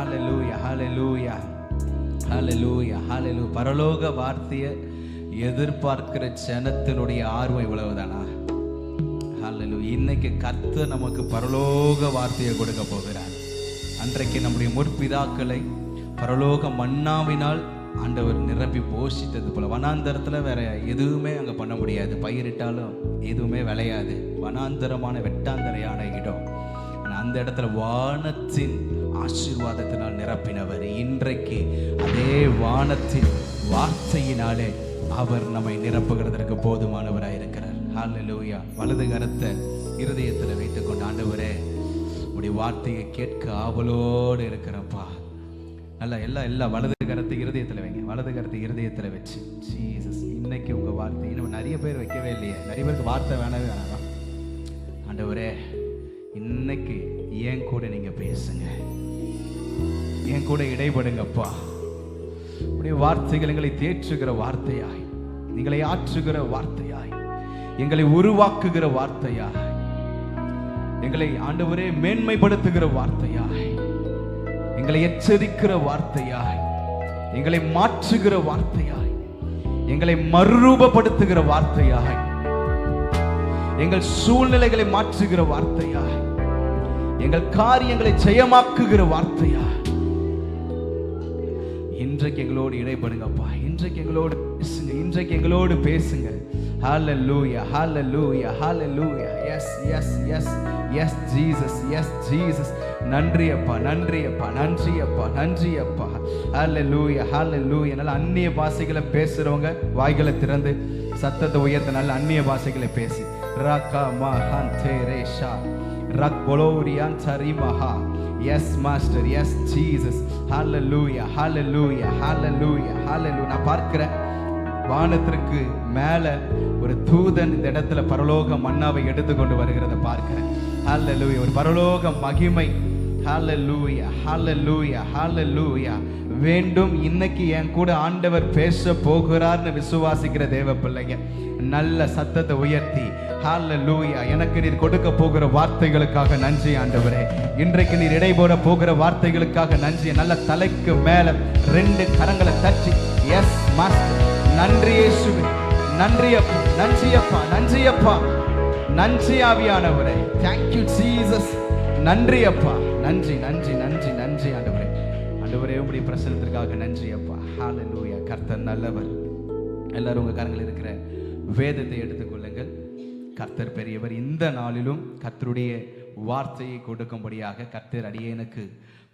ஹalleluya ஹalleluya ஹalleluya ஹalleluya. பரலோக வார்த்தையை எதிர்பார்க்கிற ஜனத்தினுடைய ஆர்வம் இவ்வளவுதானா? ஹalleluya. இன்னைக்கு கர்த்தர் நமக்கு பரலோக வார்த்தையை கொடுக்க போகிறார். அன்றைக்கு நம்முடைய முற்பிதாக்களை பரலோக மன்னாவினால் ஆண்டவர் நிரப்பி போஷித்தது போல, வனாந்தரத்தில் வேற எதுவுமே அங்கே பண்ண முடியாது, பயிரிட்டாலும் எதுவுமே விளையாது, வனாந்தரமான வெட்டாந்தரையான இடம். ஆனால் அந்த இடத்துல வானத்தின் ஆசீர்வாதத்தினால் நிரப்பினவர். இன்றைக்கு அதே வானத்தின் வார்த்தையினாலே அவர் நம்மை நிரப்புகிறதற்கு போதுமானவராக இருக்கிறார். ஹல்லேலூயா. வலது கரத்தை இருதயத்தில் வைத்துக்கொண்டு, ஆண்டவரே உடைய வார்த்தையை கேட்க ஆவலோடு இருக்கிறப்பா. நல்லா எல்லா வலது கரத்தை இருதயத்தில் வைங்க. வலது கரத்தை இருதயத்தில் வச்சு, ஜீசஸ் இன்னைக்கு உங்கள் வார்த்தை, இன்னும் நிறைய பேர் வைக்கவே இல்லையே, நிறைய பேருக்கு வார்த்தை வேணவே வேணாம். ஆண்டவரே இன்னைக்கு என் கூட நீங்கள் பேசுங்க, என் கூட இடைபடுங்கப்பா. உடைய வார்த்தைகள் எங்களை தேற்றுகிற வார்த்தையாய், எங்களை ஆற்றுகிற வார்த்தையாய், எங்களை உருவாக்குகிற வார்த்தையாய், எங்களை ஆண்டவரே மேன்மைப்படுத்துகிற வார்த்தையாய், எங்களை எச்சரிக்கிற வார்த்தையாய், எங்களை மாற்றுகிற வார்த்தையாய், எங்களை மறுரூபப்படுத்துகிற வார்த்தையாய், எங்கள் சூழ்நிலைகளை மாற்றுகிற வார்த்தையாய், எங்கள் காரியங்களை ஜெயமாக்குகிற வார்த்தையாய் இன்றைக்கு எங்களோடு இடைப்படுங்கப்பா. இன்றைக்கு எங்களோடு பேசுங்க, இன்றைக்கு எங்களோடு பேசுங்க. Hallelujah hallelujah hallelujah. Yes yes yes yes Jesus, yes Jesus. நன்றி அப்பா, நன்றி அப்பா, நன்றி அப்பா, நன்றி அப்பா. ஹல்லேலூயா ஹல்லேலூயா. நல்ல அந்நிய பாஷைகளை பேசுறவங்க வாய்களை திறந்து சத்தத்தை உயர்த்த நல்ல அந்நிய பாஷைகளை பேசி, ரகா மஹான் தேரேஷா ரக் கோலோரியான் சரிமஹா. Yes master, yes Jesus. Hallelujah hallelujah hallelujah hallelujah. நான் பார்க்கிறேன் வானத்திற்கு மேல ஒரு தூதன் இந்த இடத்துல பரலோக மன்னாவை எடுத்துக்கொண்டு வருகிறத பார்க்கிறேன். ஹல்லேலூயா. ஒரு பரலோக மகிமை. ஹல்லேலூயா ஹல்லேலூயா ஹல்லேலூயா. வேண்டும் இன்னைக்கு என் கூட ஆண்டவர் பேச போகிறார்னு விசுவாசிக்கிற தேவ பிள்ளைங்க நல்ல சத்தத்தை உயர்த்தி, ஹல்லேலூயா. எனக்கு நீர் கொடுக்க போகிற வார்த்தைகளுக்காக நன்றி ஆண்டவரே. இன்றைக்கு நீர் இடைபோட போகிற வார்த்தைகளுக்காக நன்றி. நல்ல தலைக்கு மேல 2 கரங்களை தட்டி, எஸ் மாஸ்டர், நன்றி இயேசுவே, நன்றி அப்பா, நன்றி அப்பா, நன்றி அப்பா, நன்றி ஆவியானவரே. Thank you Jesus. நன்றி அப்பா, நன்றி நன்றி நன்றி நன்றி ஆண்டவரே. ஆண்டவரே உம்முடைய பிரசன்னத்திற்காக நன்றி அப்பா. ஹல்லேலூயா. கர்த்தர் நல்லவர். எல்லாரும் உங்க கரங்களில் இருக்கிற வேதத்தை எடுத்துக்கொள்ளுங்கள். கர்த்தர் பெரியவர். இந்த நாளிலும் கர்த்தருடைய வார்த்தையை கொடுக்கும்படியாக கர்த்தர் அடியேனுக்கு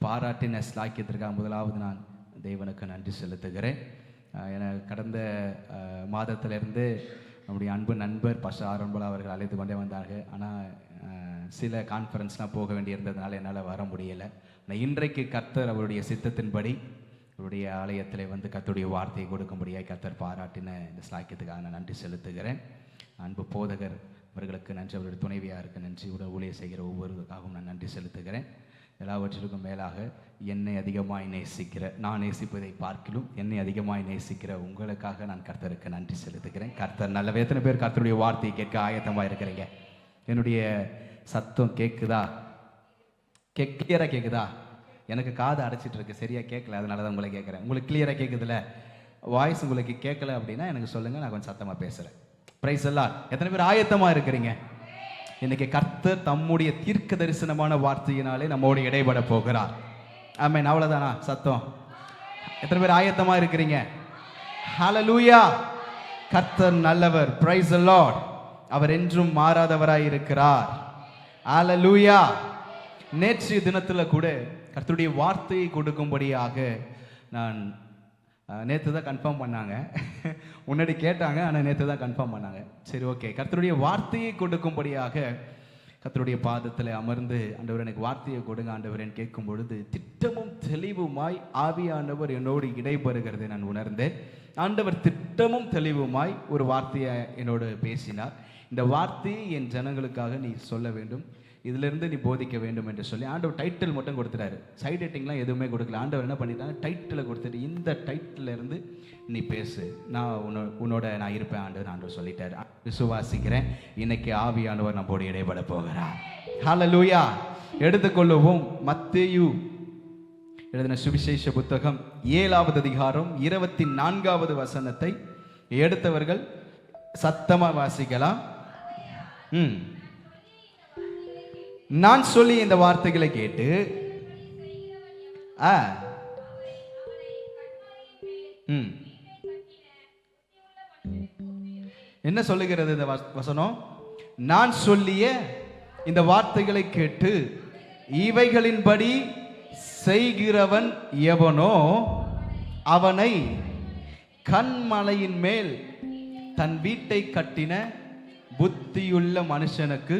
பாராட்டின ஸ்லாக்கியத்திற்காக முதலாவது நான் தேவனுக்கு நன்றி செலுத்துகிறேன். கடந்த மாதத்திலிருந்து நம்முடைய அன்பு நண்பர் பஷ ஆரம்பலா அவர்கள் அழைத்து கொண்டே வந்தார்கள். ஆனால் சில கான்ஃபரன்ஸ்லாம் போக வேண்டியிருந்ததுனால என்னால் வர முடியலை. ஆனால் இன்றைக்கு கர்த்தர் அவருடைய சித்தத்தின்படி அவருடைய ஆலயத்தில் வந்து கர்த்தருடைய வார்த்தையை கொடுக்கும்படியாக கர்த்தர் பாராட்டின இந்த ஸ்லாக்கியத்துக்காக நான் நன்றி செலுத்துகிறேன். அன்பு போதகர் அவர்களுக்கு நன்றி, அவருடைய துணைவியாருக்கு நன்றி, உடன் ஊழியர் செய்கிற ஒவ்வொருவருக்காகவும் நான் நன்றி செலுத்துகிறேன். எல்லாவற்றிற்கும் மேலாக என்னை அதிகமாய் நேசிக்கிற, நான் நேசிப்பதை பார்க்கிலும் என்னை அதிகமாய் நேசிக்கிற உங்களுக்காக நான் கர்த்தருக்கு நன்றி செலுத்துகிறேன். கர்த்தர் நல்ல. எத்தனை பேர் கர்த்தருடைய வார்த்தையை கேட்க ஆயத்தமாக இருக்கிறீங்க? என்னுடைய சத்தம் கேட்குதா? கிளியராக கேட்குதா? எனக்கு காது அடைச்சிட்டு இருக்கு, சரியா கேட்கல, அதனால தான் உங்களை கேட்குறேன். உங்களுக்கு கிளியராக கேட்குதுல? வாய்ஸ் உங்களுக்கு கேட்கல அப்படின்னா எனக்கு சொல்லுங்கள், நான் கொஞ்சம் சத்தமாக பேசுகிறேன். பிரைஸ் எல்லாம். எத்தனை பேர் ஆயத்தமாக இருக்கிறீங்க? இன்னைக்கு கர்த்தர் தம்முடைய தீர்க்க தரிசனமான வார்த்தையினாலே நம்மோடு இடைபட போகிறார். ஆமென். அவ்வளவுதானா சத்தம்? எத்தனை பேர் ஆயத்தமா இருக்கிறீங்க? ஹல்லேலூயா. கர்த்தர் நல்லவர். Price the Lord. அவர் என்றும் மாறாதவராய் இருக்கிறார். ஹல்லேலூயா. நேற்றைய தினத்துல கூட கர்த்தருடைய வார்த்தையை கொடுக்கும்படியாக நான் நேற்று தான் கன்ஃபார்ம் பண்ணாங்க. முன்னாடி கேட்டாங்க, ஆனால் நேற்று தான் கன்ஃபார்ம் பண்ணாங்க. சரி, ஓகே. கர்த்தருடைய வார்த்தையை கொடுக்கும்படியாக கர்த்தருடைய பாதத்தில் அமர்ந்து, ஆண்டவர் எனக்கு வார்த்தையை கொடுங்க ஆண்டவரேன்னு கேட்கும் பொழுது திட்டமும் தெளிவுமாய் ஆவியானவர் என்னோடு இடைபெறுகிறதை நான் உணர்ந்தேன். ஆண்டவர் திட்டமும் தெளிவுமாய் ஒரு வார்த்தையை என்னோடு பேசினார். இந்த வார்த்தையை என் ஜனங்களுக்காக நீ சொல்ல வேண்டும், இதிலிருந்து நீ போதிக்க வேண்டும் என்று சொல்லி ஆண்டவர் டைட்டில் மட்டும் கொடுத்துட்டாரு. சைட் ஹெட்டிங்லாம் எதுவுமே கொடுக்கல. ஆண்டவர் என்ன பண்ணிட்டாங்க, டைட்டிலை கொடுத்துட்டு இந்த டைட்டில் இருந்து நீ பேசு, நான் உன்னோட நான் இருப்பேன் ஆண்டவர் சொல்லிட்டாரு. விசுவாசிக்கிறேன். இன்னைக்கு ஆவியானவர் நம்மோடு இடைபட போகிறார். ஹல்லேலூயா. எடுத்துக்கொள்ளுவோம். மத்தேயு எழுதின சுவிசேஷ புத்தகம் 7வது அதிகாரம் 24வது வசனத்தை எடுத்தவர்கள் சத்தமா வாசிக்கலாம். நான் சொல்லி இந்த வார்த்தைகளை கேட்டு என்ன சொல்லுகிறது இந்த வசனம்? நான் சொல்லிய இந்த வார்த்தைகளை கேட்டு இவைகளின்படி செய்கிறவன் எவனோ அவனை கண்மலையின் மேல் தன் வீட்டை கட்டின புத்தியுள்ள மனுஷனுக்கு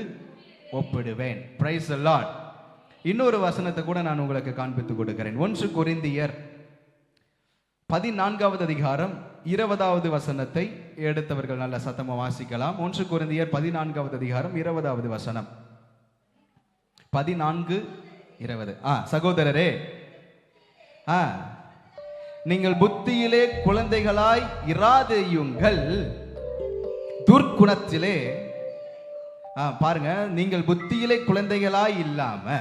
ஒப்பிடுவேன். Price the Lord. இன்னொரு வசனத்தை கூட நான் உங்களுக்கு காண்பித்து கொடுக்கிறேன். 1 கொரிந்தியர் 14வது அதிகாரம் 20வது வசனத்தை எடுத்தவர்கள் நல்ல சத்தமா வாசிக்கலாம். 1 கொரிந்தியர் 14வது அதிகாரம் 20வது வசனம். 14:20. சகோதரரே, நீங்கள் புத்தியிலே குழந்தைகளாய் இராதேயுங்கள், துர்க்குணத்திலே பாருங்க, நீங்கள் புத்தியிலே குழந்தைகளாய் இல்லாம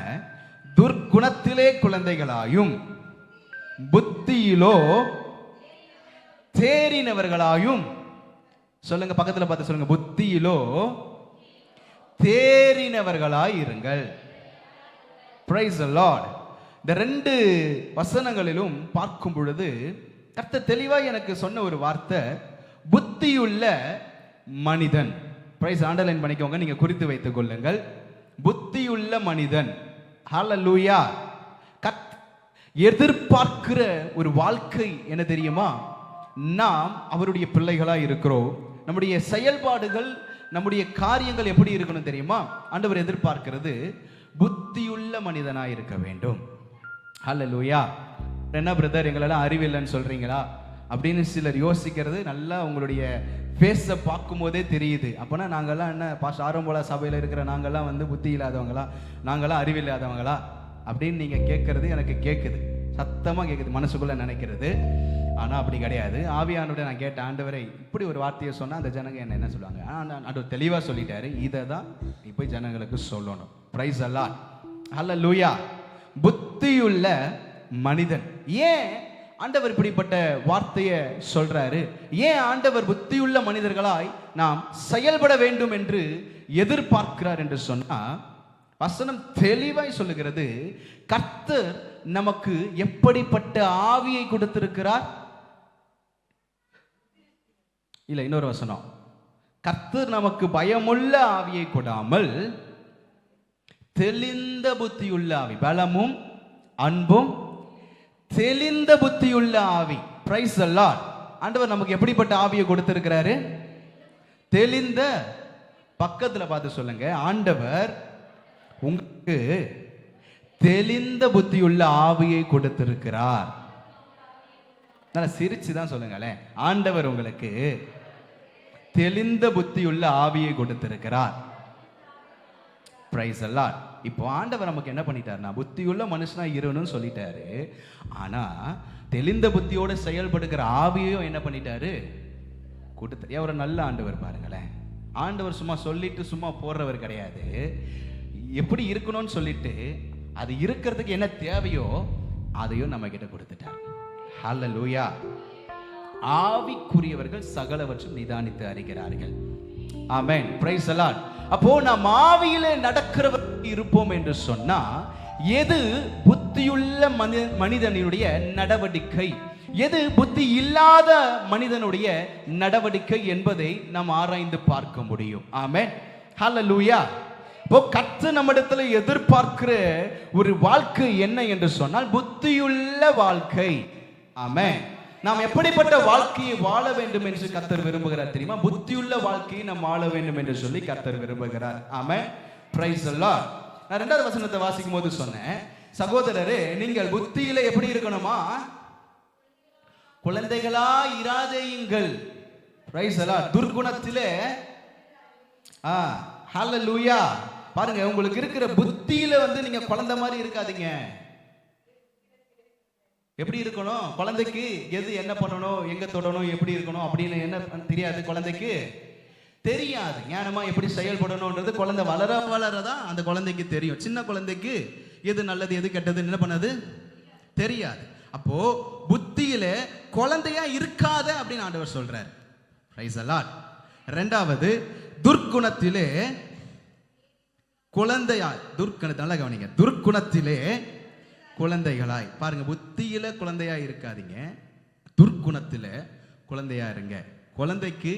துர்க்குணத்திலே குழந்தைகளாயும் புத்தியிலோ தேறினவர்களாயும், சொல்லுங்க, பக்கத்துல பார்த்து சொல்லுங்க, புத்தியிலோ தேறினவர்களாய் இருங்கள். Price the Lord. இந்த 2 வசனங்களிலும் பார்க்கும் பொழுது கர்த்தர் தெளிவாய் எனக்கு சொன்ன ஒரு வார்த்தை, புத்தியுள்ள மனிதன். பிரைஸ், அண்டர்லைன் பண்ணிக்கோங்க, நீங்க குறித்து வைத்துக் கொள்ளுங்கள். புத்தியுள்ள மனிதன். ஹல்லேலூயா. எதிர்பார்க்கிற ஒரு வாழ்க்கை என்ன தெரியுமா? நாம் அவருடைய பிள்ளைகளா இருக்கிறோம். நம்முடைய செயல்பாடுகள், நம்முடைய காரியங்கள் எப்படி இருக்கணும் தெரியுமா? ஆண்டவர் எதிர்பார்க்கிறது புத்தியுள்ள மனிதனாய் இருக்க வேண்டும். ஹல்லேலூயா. என்ன பிரதர், எங்களெல்லாம் அறிவில்லைன்னு சொல்றீங்களா அப்படின்னு சிலர் யோசிக்கிறது நல்லா உங்களுடைய ஃபேஸை பார்க்கும் போதே தெரியுது. அப்போனா நாங்கள்லாம் என்ன பாஸ்டர் ஆரம்போலா சபையில் இருக்கிற நாங்கள்லாம் வந்து புத்தி இல்லாதவங்களா, நாங்கள்லாம் அறிவில்லாதவங்களா அப்படின்னு நீங்கள் கேட்கறது எனக்கு கேட்குது, சத்தமாக கேட்குது, மனசுக்குள்ளே நினைக்கிறது. ஆனால் அப்படி கிடையாது. ஆவியானோட நான் கேட்ட ஆண்டவரை இப்படி ஒரு வார்த்தையை சொன்னால் அந்த ஜனங்க என்ன சொல்லுவாங்க? ஆண்டவர் தெளிவாக சொல்லிட்டாரு, இதை தான் நீ போய் ஜனங்களுக்கு சொல்லணும். Praise the Lord. ஹல்லேலூயா. புத்தியுள்ள மனிதன். ஏன் ஆண்டவர் இப்படிப்பட்ட வார்த்தையை சொல்றாரு? ஏன் ஆண்டவர் புத்தியுள்ள மனிதர்களாய் நாம் செயல்பட வேண்டும் என்று எதிர்பார்க்கிறார் என்று சொன்னா, வசனம் தெளிவாய் சொல்லுகிறது, கர்த்தர் நமக்கு எப்படிப்பட்ட ஆவியை கொடுத்திருக்கிறார்? இல்ல, இன்னொரு வசனம், கர்த்தர் நமக்கு பயமுள்ள ஆவியை கொடாமல் தெளிந்த புத்தியுள்ள ஆவி, பலமும் அன்பும் தெளிந்த புத்தியுள்ள ஆவி. Price the Lord. ஆண்டவர் நமக்கு எப்படிப்பட்ட ஆவியை கொடுத்திருக்கிறாரு? தெளிந்த. பக்கத்துல பார்த்து சொல்லுங்க, ஆண்டவர் உங்களுக்கு தெளிந்த புத்தியுள்ள ஆவியை கொடுத்திருக்கிறார். சிரிச்சுதான் சொல்லுங்களேன், ஆண்டவர் உங்களுக்கு தெளிந்த புத்தியுள்ள ஆவியை கொடுத்திருக்கிறார். Price the Lord. இப்போ ஆண்டவர் நமக்கு என்ன பண்ணிட்டாருன்னா, புத்தியுள்ள மனுஷனா இருன்னு சொல்லிட்டாரு. ஆனா தெளிந்த புத்தியோட செயல்படுகிற ஆவியையும் என்ன பண்ணிட்டாரு? கொடுத்தாரு. ஒரு நல்ல ஆண்டவர் பாருங்களேன். ஆண்டவர் சும்மா சொல்லிட்டு சும்மா போடுறவர் கிடையாது. எப்படி இருக்கணும்னு சொல்லிட்டு அது இருக்கிறதுக்கு என்ன தேவையோ அதையும் நம்ம கிட்ட கொடுத்துட்டார். ஹல்லேலூயா. ஆவிக்குரியவர்கள் சகலவற்றையும் நிதானித்து அறிகிறார்கள். ஆமென். Praise the Lord. அப்போ நாம் ஆவியிலே நடக்கிறவர் இருப்போம் என்று சொன்னா, எது புத்தியுள்ள மனிதனுடைய நடவடிக்கை, எது புத்தி இல்லாத மனிதனுடைய நடவடிக்கை என்பதை நாம் ஆராய்ந்து பார்க்க முடியும். ஆமென். ஹல்லேலூயா. இப்போ கர்த்தர் நம்மிடத்துல எதிர்பார்க்கிற ஒரு வாழ்க்கை என்ன என்று சொன்னால், புத்தியுள்ள வாழ்க்கை. ஆமென். நாம் எப்படிப்பட்ட வாழ்க்கையை வாழ வேண்டும் என்று கர்த்தர் விரும்புகிறார் தெரியுமா? புத்தியுள்ள வாழ்க்கையை நாம் வாழ வேண்டும் என்று சொல்லி கர்த்தர் விரும்புகிறார். ஆமென். Praise the Lord. நான் 2வது வசனத்தை வாசிக்கும் போது சொன்னேன், சகோதரரே, நீங்கள் புத்தியில எப்படி இருக்கணுமா? குழந்தைகளா இராதேயுங்கள். Price the Lord. துர்குணத்திலே ஹல்லேலூயா. பாருங்க, உங்களுக்கு இருக்கிற புத்தியில வந்து நீங்க குழந்தை மாதிரி இருக்காதீங்க. எப்படி இருக்கணும்? குழந்தைக்கு எது என்ன பண்ணணும், எங்க தொடணும், எப்படி இருக்கணும் அப்படின்னு என்ன தெரியாது. குழந்தைக்கு தெரியாது. ஞானமா எப்படி செயல்படணும்ன்றது குழந்தை வளர வளரதான் அந்த குழந்தைக்கு தெரியும். சின்ன குழந்தைக்கு எது நல்லது எது கெட்டது என்ன பண்ணது தெரியாது. அப்போ புத்தியில குழந்தையா இருக்காத அப்படின்னு ஆண்டவர் சொல்றார். Price the Lord. இரண்டாவது, துர்க்குணத்திலே குழந்தையாய், துர்க்குணத்தால கவனிங்க, துர்க்குணத்திலே குழந்தைகளாய். பாருங்க, புத்தியில குழந்தையா இருக்காதீங்க, துர்க்குணத்தில குழந்தையா இருங்க. குழந்தைக்கு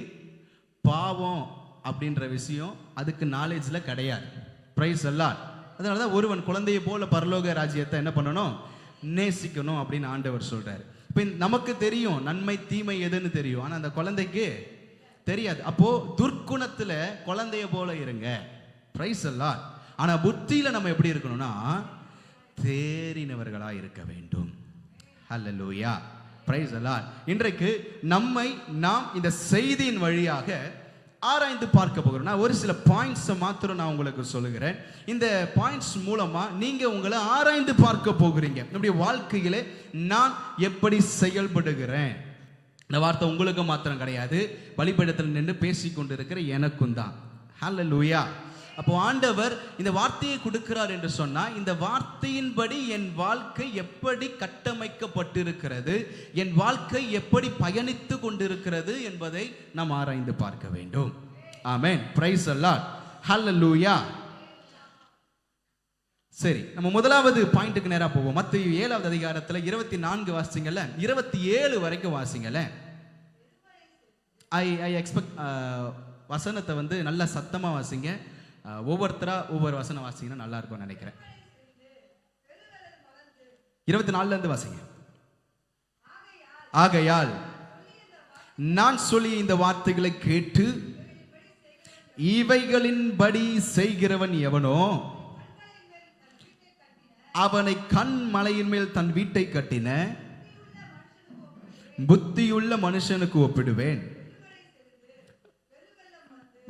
பாவம் அப்படின்ற விஷயம் அதுக்கு நாலேஜ்ல கிடையாது. Price the Lord. அதனாலதான் ஒருவன் குழந்தையை போல பரலோக ராஜ்யத்தை என்ன பண்ணணும், நேசிக்கணும் அப்படின்னு ஆண்டவர் சொல்றாரு. இப்ப நமக்கு தெரியும் நன்மை தீமை எதுன்னு தெரியும், ஆனா அந்த குழந்தைக்கு தெரியாது. அப்போ துர்க்குணத்துல குழந்தைய போல இருங்க. Praise the Lord. ஆனா புத்தியில நம்ம எப்படி இருக்கணும்னா தேறினவர்களா இருக்க வேண்டும். ஹல்லேலூயா. Praise the Lord. இன்றைக்கு நாம் இந்த செய்தியின் வழியாக ஆராய்ந்து பார்க்க போகிறோம். நான் ஒரு சில பாயிண்ட்ஸ் மாத்திரம் நான் உங்களுக்கு சொல்லுகிறேன். இந்த பாயிண்ட்ஸ் மூலமா நீங்க உங்களை ஆராய்ந்து பார்க்க போகிறீங்க. நம்முடைய வாழ்க்கையிலே நான் எப்படி செயல்படுகிறேன். இந்த வார்த்தை உங்களுக்கு மாத்திரம் கிடையாது, பலிபீடத்தில் நின்று பேசிக்கொண்டு இருக்கிற எனக்கும் தான். ஹல்லேலூயா. அப்போ ஆண்டவர் இந்த வார்த்தையை கொடுக்கிறார் என்று சொன்னா, இந்த வார்த்தையின்படி என் வாழ்க்கை எப்படி கட்டமைக்கப்பட்டிருக்கிறது, என் வாழ்க்கை எப்படி பயணித்து கொண்டிருக்கிறது என்பதை நாம் ஆராய்ந்து பார்க்க வேண்டும். Amen. Praise the Lord. Hallelujah. சரி, நம்ம முதலாவது பாயிண்ட்டுக்கு நேரா போவோம். மத்தேயு 7வது அதிகாரத்துல 24 வாசிங்கல்ல, 27 வரைக்கும் வாசிங்கல்ல. ஐ எக்ஸ்பெக்ட் வசனத்தை வந்து நல்லா சத்தமா வாசிங்க. ஒவ்வொருத்தரா ஒவ்வொரு வசனம் வாசிங்கன்னா நல்லா இருக்கும் நினைக்கிறேன். 24ல இருந்து வாசிங்க. ஆகையால் நான் சொல்லி இந்த வார்த்தைகளை கேட்டு இவைகளின்படி செய்கிறவன் எவனோ அவனை கன்மலையின் மேல் தன் வீட்டை கட்டின புத்தியுள்ள மனுஷனுக்கு ஒப்பிடுவேன்.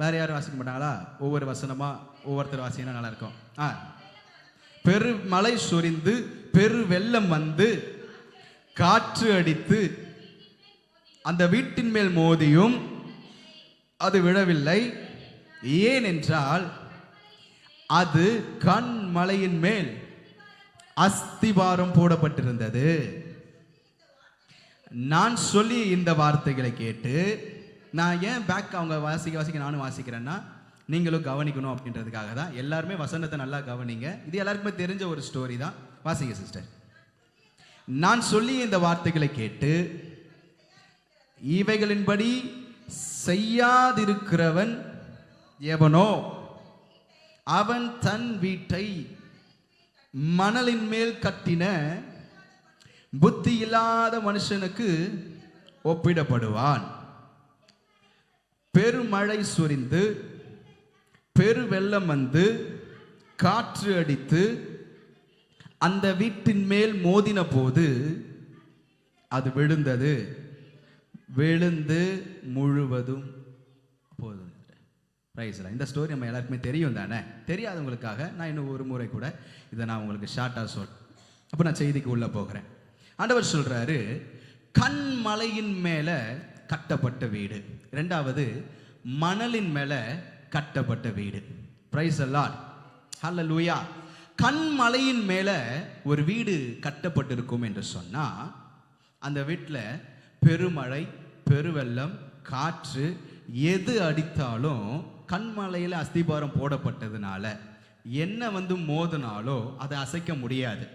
வேற யாரும் வாசிக்க மாட்டாங்களா? ஒவ்வொரு வசனமா ஒவ்வொருத்தர் வாசினா நல்லா இருக்கும். பெருமழை சொரிந்து பெரு வெள்ளம் வந்து காற்று அடித்து அந்த வீட்டின் மேல் மோதியும் அது விழவில்லை. ஏனென்றால் அது கன்மலையின் மேல் அஸ்திபாரம் போடப்பட்டிருந்தது. நான் சொல்லி இந்த வார்த்தைகளை கேட்டு, நான் ஏன் பேக் அவங்க வாசிக்க நானும் வாசிக்கிறேன்னா நீங்களும் கவனிக்கணும் அப்படின்றதுக்காக தான். எல்லாருமே வசனத்தை நல்லா கவனிங்க. இது எல்லாருக்குமே தெரிஞ்ச ஒரு ஸ்டோரி தான். வாசிங்க சிஸ்டர். நான் சொல்லி இந்த வார்த்தைகளை கேட்டு இவைகளின்படி செய்யாதிருக்கிறவன் எவனோ அவன் தன் வீட்டை மணலின் மேல் கட்டின புத்தி இல்லாத மனுஷனுக்கு ஒப்பிடப்படுவான். பெருமழை சொரிந்து பெரு வெள்ளம் வந்து காற்று அடித்து அந்த வீட்டின் மேல் மோதின போது அது விழுந்தது, விழுந்து முழுவதும் போதும். இந்த ஸ்டோரி நம்ம எல்லாருக்குமே தெரியும் தானே? தெரியாதவங்களுக்காக நான் இன்னும் ஒரு முறை கூட இதை நான் உங்களுக்கு ஷார்ட்டாக சொல்றேன். அப்போ நான் செய்திக்கு உள்ள போகிறேன். ஆண்டவர் சொல்றாரு, கன்மலையின் மேல கட்டப்பட்ட வீடு. இரண்டாவது, மணலின் மேல கட்டப்பட்ட வீடு. Price the Lord. ஹல்லேலூயா. கன்மலையின் மேல ஒரு வீடு கட்டப்பட்டிருக்கும் என்று சொன்னா, அந்த வீட்டில் பெருமழை பெருவெள்ளம் காற்று எது அடித்தாலும் கண்மலையில் அஸ்திபாரம் போடப்பட்டதுனால என்ன வந்து மோதினாலோ அதை அசைக்க முடியாது.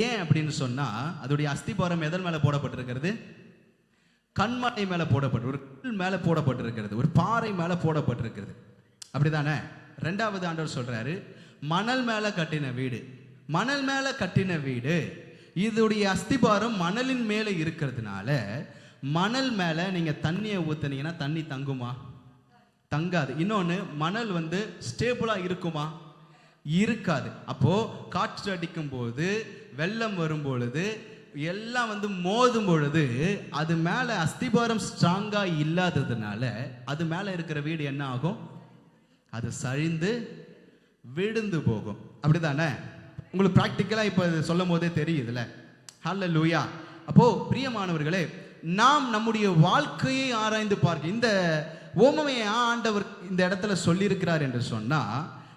ஏன் அப்படின்னு சொன்னா, அதோடைய அஸ்திபாரம் எதன் மேல போடப்பட்டிருக்கிறது? கண்மலை மேல போடப்பட்டு, ஒரு கல் மேல போடப்பட்டிருக்கிறது, ஒரு பாறை மேல போடப்பட்டிருக்கிறது. அப்படிதானே? ரெண்டாவது ஆண்டவர் சொல்றாரு, மணல் மேல கட்டின வீடு. மணல் மேல கட்டின வீடு, இதோடைய அஸ்திபாரம் மணலின் மேல இருக்கிறதுனால மணல் மேல நீங்க தண்ணியை ஊத்துனீங்கன்னா தண்ணி தங்குமா? தங்காது. இன்னொன்னு, மணல் வந்து ஸ்டேபிளா இருக்குமா? இருக்காது. அப்போ காற்று அடிக்கும் போது, வெள்ளம் வரும் பொழுது, எல்லாம் வந்து மோதும் பொழுது அது மேல அஸ்திபாரம் ஸ்ட்ராங்கா இல்லாததுனால அது மேல இருக்கிற வீடு என்ன ஆகும்? அது சரிந்து விழுந்து போகும். அப்படிதானே? உங்களுக்கு பிராக்டிக்கலா இப்ப சொல்லும் போதே தெரியுதுல. ஹல்லேலூயா. அப்போ பிரியமானவர்களே, நாம் நம்முடைய வாழ்க்கையை ஆராய்ந்து பார்க்க இந்த ஓமமையை ஆண்டவர் இந்த இடத்துல சொல்லியிருக்கிறார் என்று சொன்னா,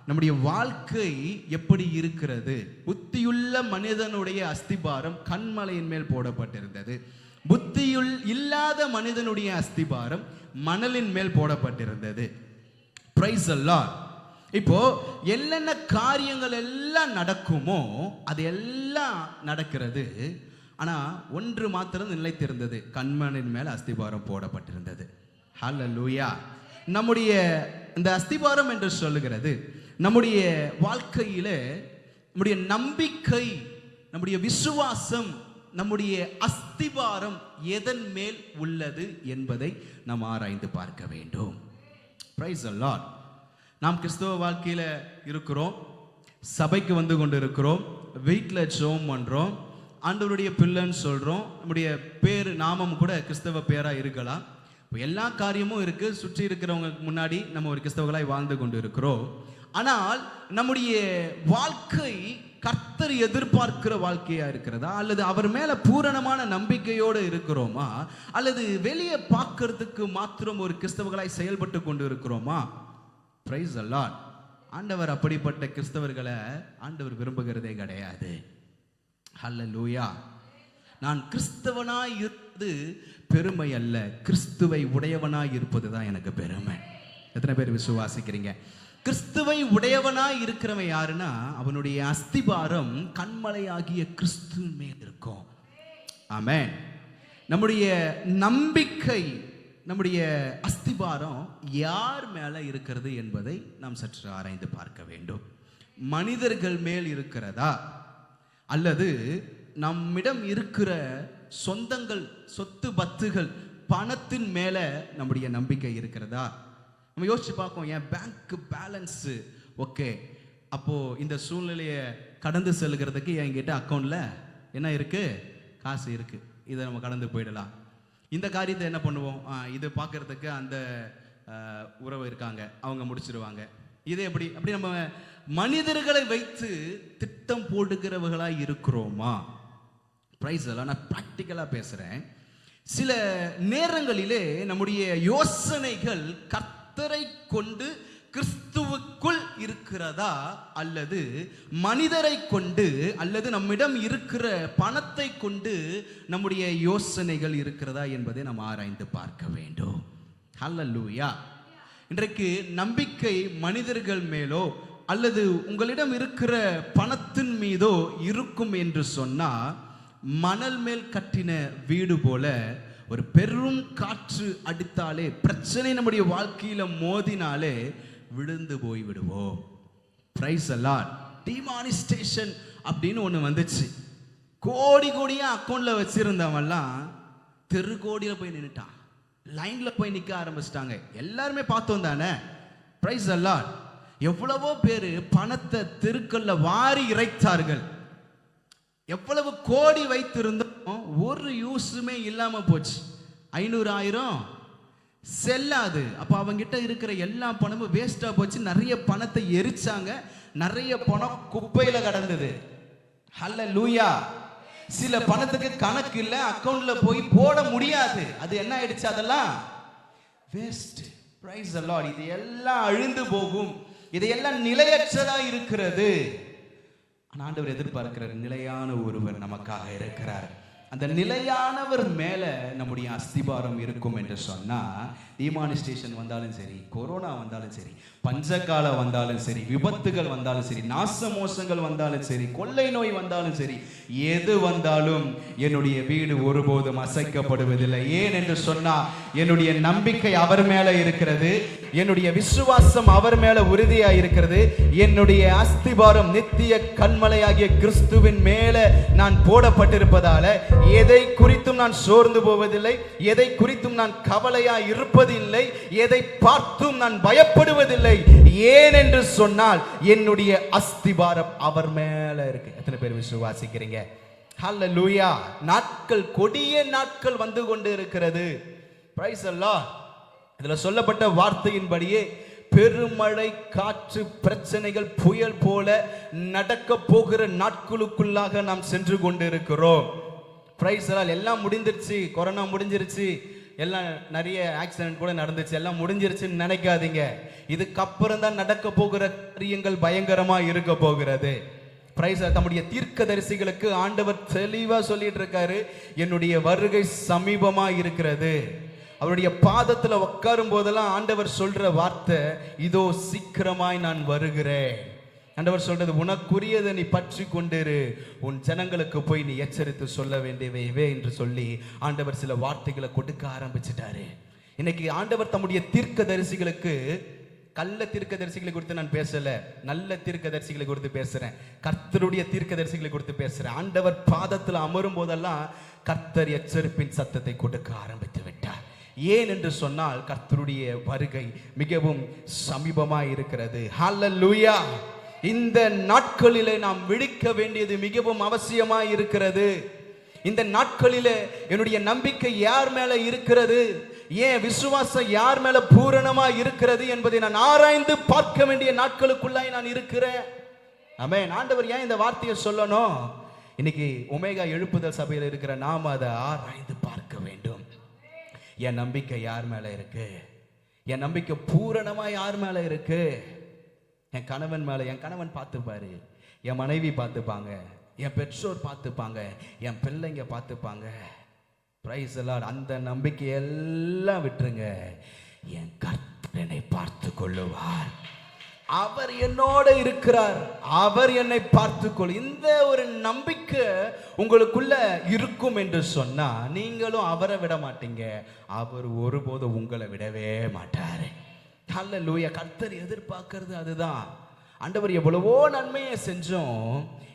நம்முடைய வாழ்க்கை எப்படி இருக்கிறது? புத்தியுள்ள மனிதனுடைய அஸ்திபாரம் கன்மலையின் மேல் போடப்பட்டிருந்தது. புத்தியுள் இல்லாத மனிதனுடைய அஸ்திபாரம் மணலின் மேல் போடப்பட்டிருந்தது. Price the Lord. இப்போ என்னென்ன காரியங்கள் எல்லாம் நடக்குமோ அது எல்லாம் நடக்கிறது. ஆனா ஒன்று மாத்திரம் நிலைத்திருந்தது, கன்மலையின் மேல் அஸ்திபாரம் போடப்பட்டிருந்தது. ஹல்லேலூயா. நம்முடைய இந்த அஸ்திபாரம் என்று சொல்லுகிறது நம்முடைய வாழ்க்கையில நம்முடைய நம்பிக்கை, நம்முடைய விசுவாசம், நம்முடைய அஸ்திபாரம் எதன் மேல் உள்ளது என்பதை நாம் ஆராய்ந்து பார்க்க வேண்டும். Price the Lord. நாம் கிறிஸ்தவ வாழ்க்கையில இருக்கிறோம், சபைக்கு வந்து கொண்டு இருக்கிறோம், வீட்டில் ஜெபம் பண்றோம், ஆண்டவருடைய பிள்ளைன்னு சொல்றோம், நம்முடைய பேர் நாமம் கூட கிறிஸ்தவ பேரா இருக்கலாம். எல்லா காரியமும் இருக்கு, சுற்றி இருக்கிறவங்களுக்கு முன்னாடி நம்ம ஒரு கிறிஸ்தவர்களாய் வாழ்ந்து கொண்டு இருக்கிறோம். ஆனால் நம்முடைய வாழ்க்கை கர்த்தர் எதிர்பார்க்கிற வாழ்க்கையா இருக்கிறதா, அல்லது அவர் மேல பூரணமான நம்பிக்கையோடு இருக்கிறோமா, அல்லது வெளியே பார்க்கறதுக்கு மாத்திரம் ஒரு கிறிஸ்தவர்களாய் செயல்பட்டு கொண்டு இருக்கிறோமா? Price the Lord. ஆண்டவர் அப்படிப்பட்ட கிறிஸ்தவர்களை ஆண்டவர் விரும்புகிறதே கிடையாது. ஹல்லேலூயா. நான் கிறிஸ்தவனாய் இருப்பது பெருமை அல்ல, கிறிஸ்துவை உடையவனாய் இருப்பது தான் எனக்கு பெருமை. எத்தனை பேர் விசுவாசிக்கிறீங்க? கிறிஸ்துவை உடையவனாய் இருக்கிறவன் யாருன்னா அவனுடைய அஸ்திபாரம் கன்மலையாகிய கிறிஸ்து மேல் இருக்கும். ஆமென். நம்முடைய நம்பிக்கை, நம்முடைய அஸ்திபாரம் யார் மேல இருக்கிறது என்பதை நாம் சற்று ஆராய்ந்து பார்க்க வேண்டும். மனிதர்கள் மேல் இருக்கிறதா, அல்லது நம்மிடம் இருக்கிற சொந்தங்கள், சொத்து பத்துகள், பணத்தின் மேல நம்முடைய நம்பிக்கை இருக்கிறதா? நம்ம யோசிச்சு பார்ப்போம், என் பேங்க் பேலன்ஸ் ஓகே, அப்போ இந்த சூழ்நிலையை கடந்து செல்கிறதுக்கு என்கிட்ட அக்கௌண்ட்ல என்ன இருக்கு? காசு இருக்கு, இதை நம்ம கடந்து போயிடலாம். இந்த காரியத்தை என்ன பண்ணுவோம்? இது பார்க்கறதுக்கு அந்த உறவு இருக்காங்க, அவங்க முடிச்சிருவாங்க. இது எப்படி? அப்படி நம்ம மனிதர்களை வைத்து திட்டம் போடுகிறவர்களாய் இருக்கிறோமா? பிரைஸ் எல்லாம் நான் பிராக்டிக்கலா பேசுறேன். சில நேரங்களிலே நம்முடைய யோசனைகள் கர்த்தரை கொண்டு கிறிஸ்துவுக்குள் இருக்கிறதா, அல்லது மனிதரை கொண்டு, அல்லது நம்மிடம் இருக்கிற பணத்தை கொண்டு நம்முடைய யோசனைகள் இருக்கிறதா என்பதை நாம் ஆராய்ந்து பார்க்க வேண்டும். ஹல்லேலூயா. இன்றைக்கு நம்பிக்கை மனிதர்கள் மேலோ அல்லது உங்களிடம் இருக்கிற பணத்தின் மீதோ இருக்கும் என்று சொன்னா, மணல் மேல் கட்டின வீடு போல ஒரு பெரும் காற்று அடித்தாலே, பிரச்சனை நம்முடைய வாழ்க்கையில மோதினாலே விழுந்து போய் விடுவோம். Price the Lord. டிமானிஸ்டேஷன் அப்படின்னு ஒண்ணு வந்துச்சு. கோடி கோடியா அக்கௌண்ட்ல வச்சிருந்தவன்லாம் தெரு கோடியில போய் நின்னுட்டான், லைன்ல போய் நிக்க ஆரம்பிச்சிட்டாங்க. எல்லாருமே பார்த்தோம் தானே? Price the Lord. எவ்வளவோ பேரு பணத்தை தெருக்கல்ல வாரி இறைத்தார்கள். எவ்வளவு கோடி வைத்திருந்தோம், ஒரு யூஸுமே இல்லாம போச்சு. 500 1000 செல்லாது. அப்ப அவங்க கிட்ட இருக்கிற எல்லா பணமும் வேஸ்டா போச்சு. நிறைய பணத்தை எரிச்சாங்க, நிறைய பணம் குப்பையில கடந்தது. ஹல்லேலூயா. சில பணத்துக்கு கணக்கு இல்ல, அக்கவுண்ட்ல போய் போட முடியாது. அது என்ன ஆயிடுச்சு? அதெல்லாம் வேஸ்ட். Price the Lord. இது எல்லாம் அழிந்து போகும், இதையெல்லாம் நிலையற்றதா இருக்கிறது. ஆண்டவர் எதிர்பார்க்கிற நிலையான ஒருவர் நமக்காக இருக்கிறார். அந்த நிலையானவர் மேல நம்முடைய அஸ்திபாரம் இருக்கும் என்று சொன்னா, டிமானிஸ்டேஷன் வந்தாலும் சரி, கொரோனா வந்தாலும் சரி, பஞ்சகாலம் வந்தாலும் சரி, விபத்துகள் வந்தாலும் சரி, நாச மோசங்கள் வந்தாலும் சரி, கொள்ளை நோய் வந்தாலும் சரி, எது வந்தாலும் என்னுடைய வீடு ஒருபோதும் அசைக்கப்படுவதில்லை. ஏன் என்று சொன்னா, என்னுடைய நம்பிக்கை அவர் மேல இருக்கிறது, என்னுடைய விசுவாசம் அவர் மேல உறுதியா இருக்கிறது, என்னுடைய அஸ்திபாரம் நித்திய கன்மலையாகிய கிறிஸ்துவின் மேல நான் போடப்பட்டிருப்பதால எதை குறித்தும் நான் சோர்ந்து போவதில்லை, எதை குறித்தும் நான் கவலையா இருப்பதில்லை, எதை பார்த்தும் நான் பயப்படுவதில்லை. ஏன் என்று சொன்னால் என்னுடைய அஸ்திபாரம் அவர் மேல இருக்கு. எத்தனை பேர் விசுவாசிக்கிறீங்க? ஹல்லேலூயா. நாட்கள், கொடிய நாட்கள் வந்து கொண்டு இருக்கிறது. Price the Lord. இதுல சொல்லப்பட்ட வார்த்தையின்படியே பெருமழை, காற்று, பிரச்சனைகள், புயல் போல நடக்க போகிற நாட்களுக்குள்ளாக நாம் சென்று கொண்டிருக்கிறோம். Price the Lord. எல்லாம் முடிஞ்சிருச்சு, கொரோனா முடிஞ்சிருச்சு, எல்லாம் நிறைய ஆக்சிடென்ட் கூட நடந்துச்சு, எல்லாம் முடிஞ்சிருச்சுன்னு நினைக்காதீங்க. இதுக்கப்புறம் தான் நடக்க போகிற காரியங்கள் பயங்கரமா இருக்க போகிறது. பிரைஸ். தம்முடைய தீர்க்கதரிசிகளுக்கு ஆண்டவர் தெளிவா சொல்லிட்டு இருக்காரு, என்னுடைய வருகை சமீபமா இருக்கிறது. அவருடைய பாதத்துல உட்காரும் போதெல்லாம் ஆண்டவர் சொல்ற வார்த்தை, இதோ சீக்கிரமாய் நான் வருகிறேன். ஆண்டவர் சொல்றது, உனக்குரியதை நீ பற்றி கொண்டிரு, உன் ஜனங்களுக்கு போய் நீ எச்சரித்து சொல்ல வேண்டியவை என்று சொல்லி ஆண்டவர் சில வார்த்தைகளை கொடுக்க ஆரம்பிச்சிட்டாரு. இன்னைக்கு ஆண்டவர் தம்முடைய தீர்க்கதரிசிகளுக்கு, கள்ள தீர்க்கதரிசிகளை குறித்து நான் பேசல, நல்ல தீர்க்கதரிசிகளை குறித்து பேசுறேன், கர்த்தருடைய தீர்க்கதரிசிகளை குறித்து பேசுறேன். ஆண்டவர் பாதத்தில் அமரும் போதெல்லாம் கர்த்தர் எச்சரிப்பின் சத்தத்தை கொடுக்க ஆரம்பித்து விட்டார். ஏன் என்று சொன்னால் கர்த்தருடைய வருகை மிகவும் சமீபமாய் இருக்கிறது. ஹல்லேலூயா. இந்த நாட்களிலே நாம் விழிக்க வேண்டியது மிகவும் அவசியமாய் இருக்கிறது. இந்த நாட்களிலே என்னுடைய நம்பிக்கை யார் மேல இருக்கிறது, ஏன் விசுவாசம் யார் மேல பூரணமா இருக்கிறது என்பதை நான் ஆராய்ந்து பார்க்க வேண்டிய நாட்களுக்குள்ளாய் நான் இருக்கிறேன். ஆமென். ஆண்டவர் ஏன் இந்த வார்த்தையை சொல்லணும்? இன்னைக்கு ஒமேகா எழுப்புதல் சபையில் இருக்கிற நாம் அதை ஆராய்ந்து பார்க்க வேண்டும். என் நம்பிக்கை யார் மேல இருக்கு? என் நம்பிக்கை பூரணமா யார் மேல இருக்கு? என் கணவன் மேல, என் கணவன் பார்த்துப்பாரு, என் மனைவி பார்த்துப்பாங்க, என் பெற்றோர் பார்த்துப்பாங்க, என் பிள்ளைங்க பார்த்துப்பாங்க. பிரைஸ் எல்லாம். அந்த நம்பிக்கை எல்லாம் விட்டுருங்க. என் கர்த்தர் என்னை பார்த்து கொள்ளுவார், அவர் என்னோட இருக்கிறார், அவர் என்னை பார்த்துக்கொள். இந்த ஒரு நம்பிக்கை உங்களுக்குள்ள இருக்கும் என்று சொன்னா நீங்களும் அவரை விட மாட்டீங்க, அவர் ஒருபோதும் உங்களை விடவே மாட்டாரு. ஹல்லேலூயா. கர்த்தர் எதிர்பார்க்கிறது அதுதான். ஆண்டவர் எவ்வளவோ நன்மையை செஞ்சோம்,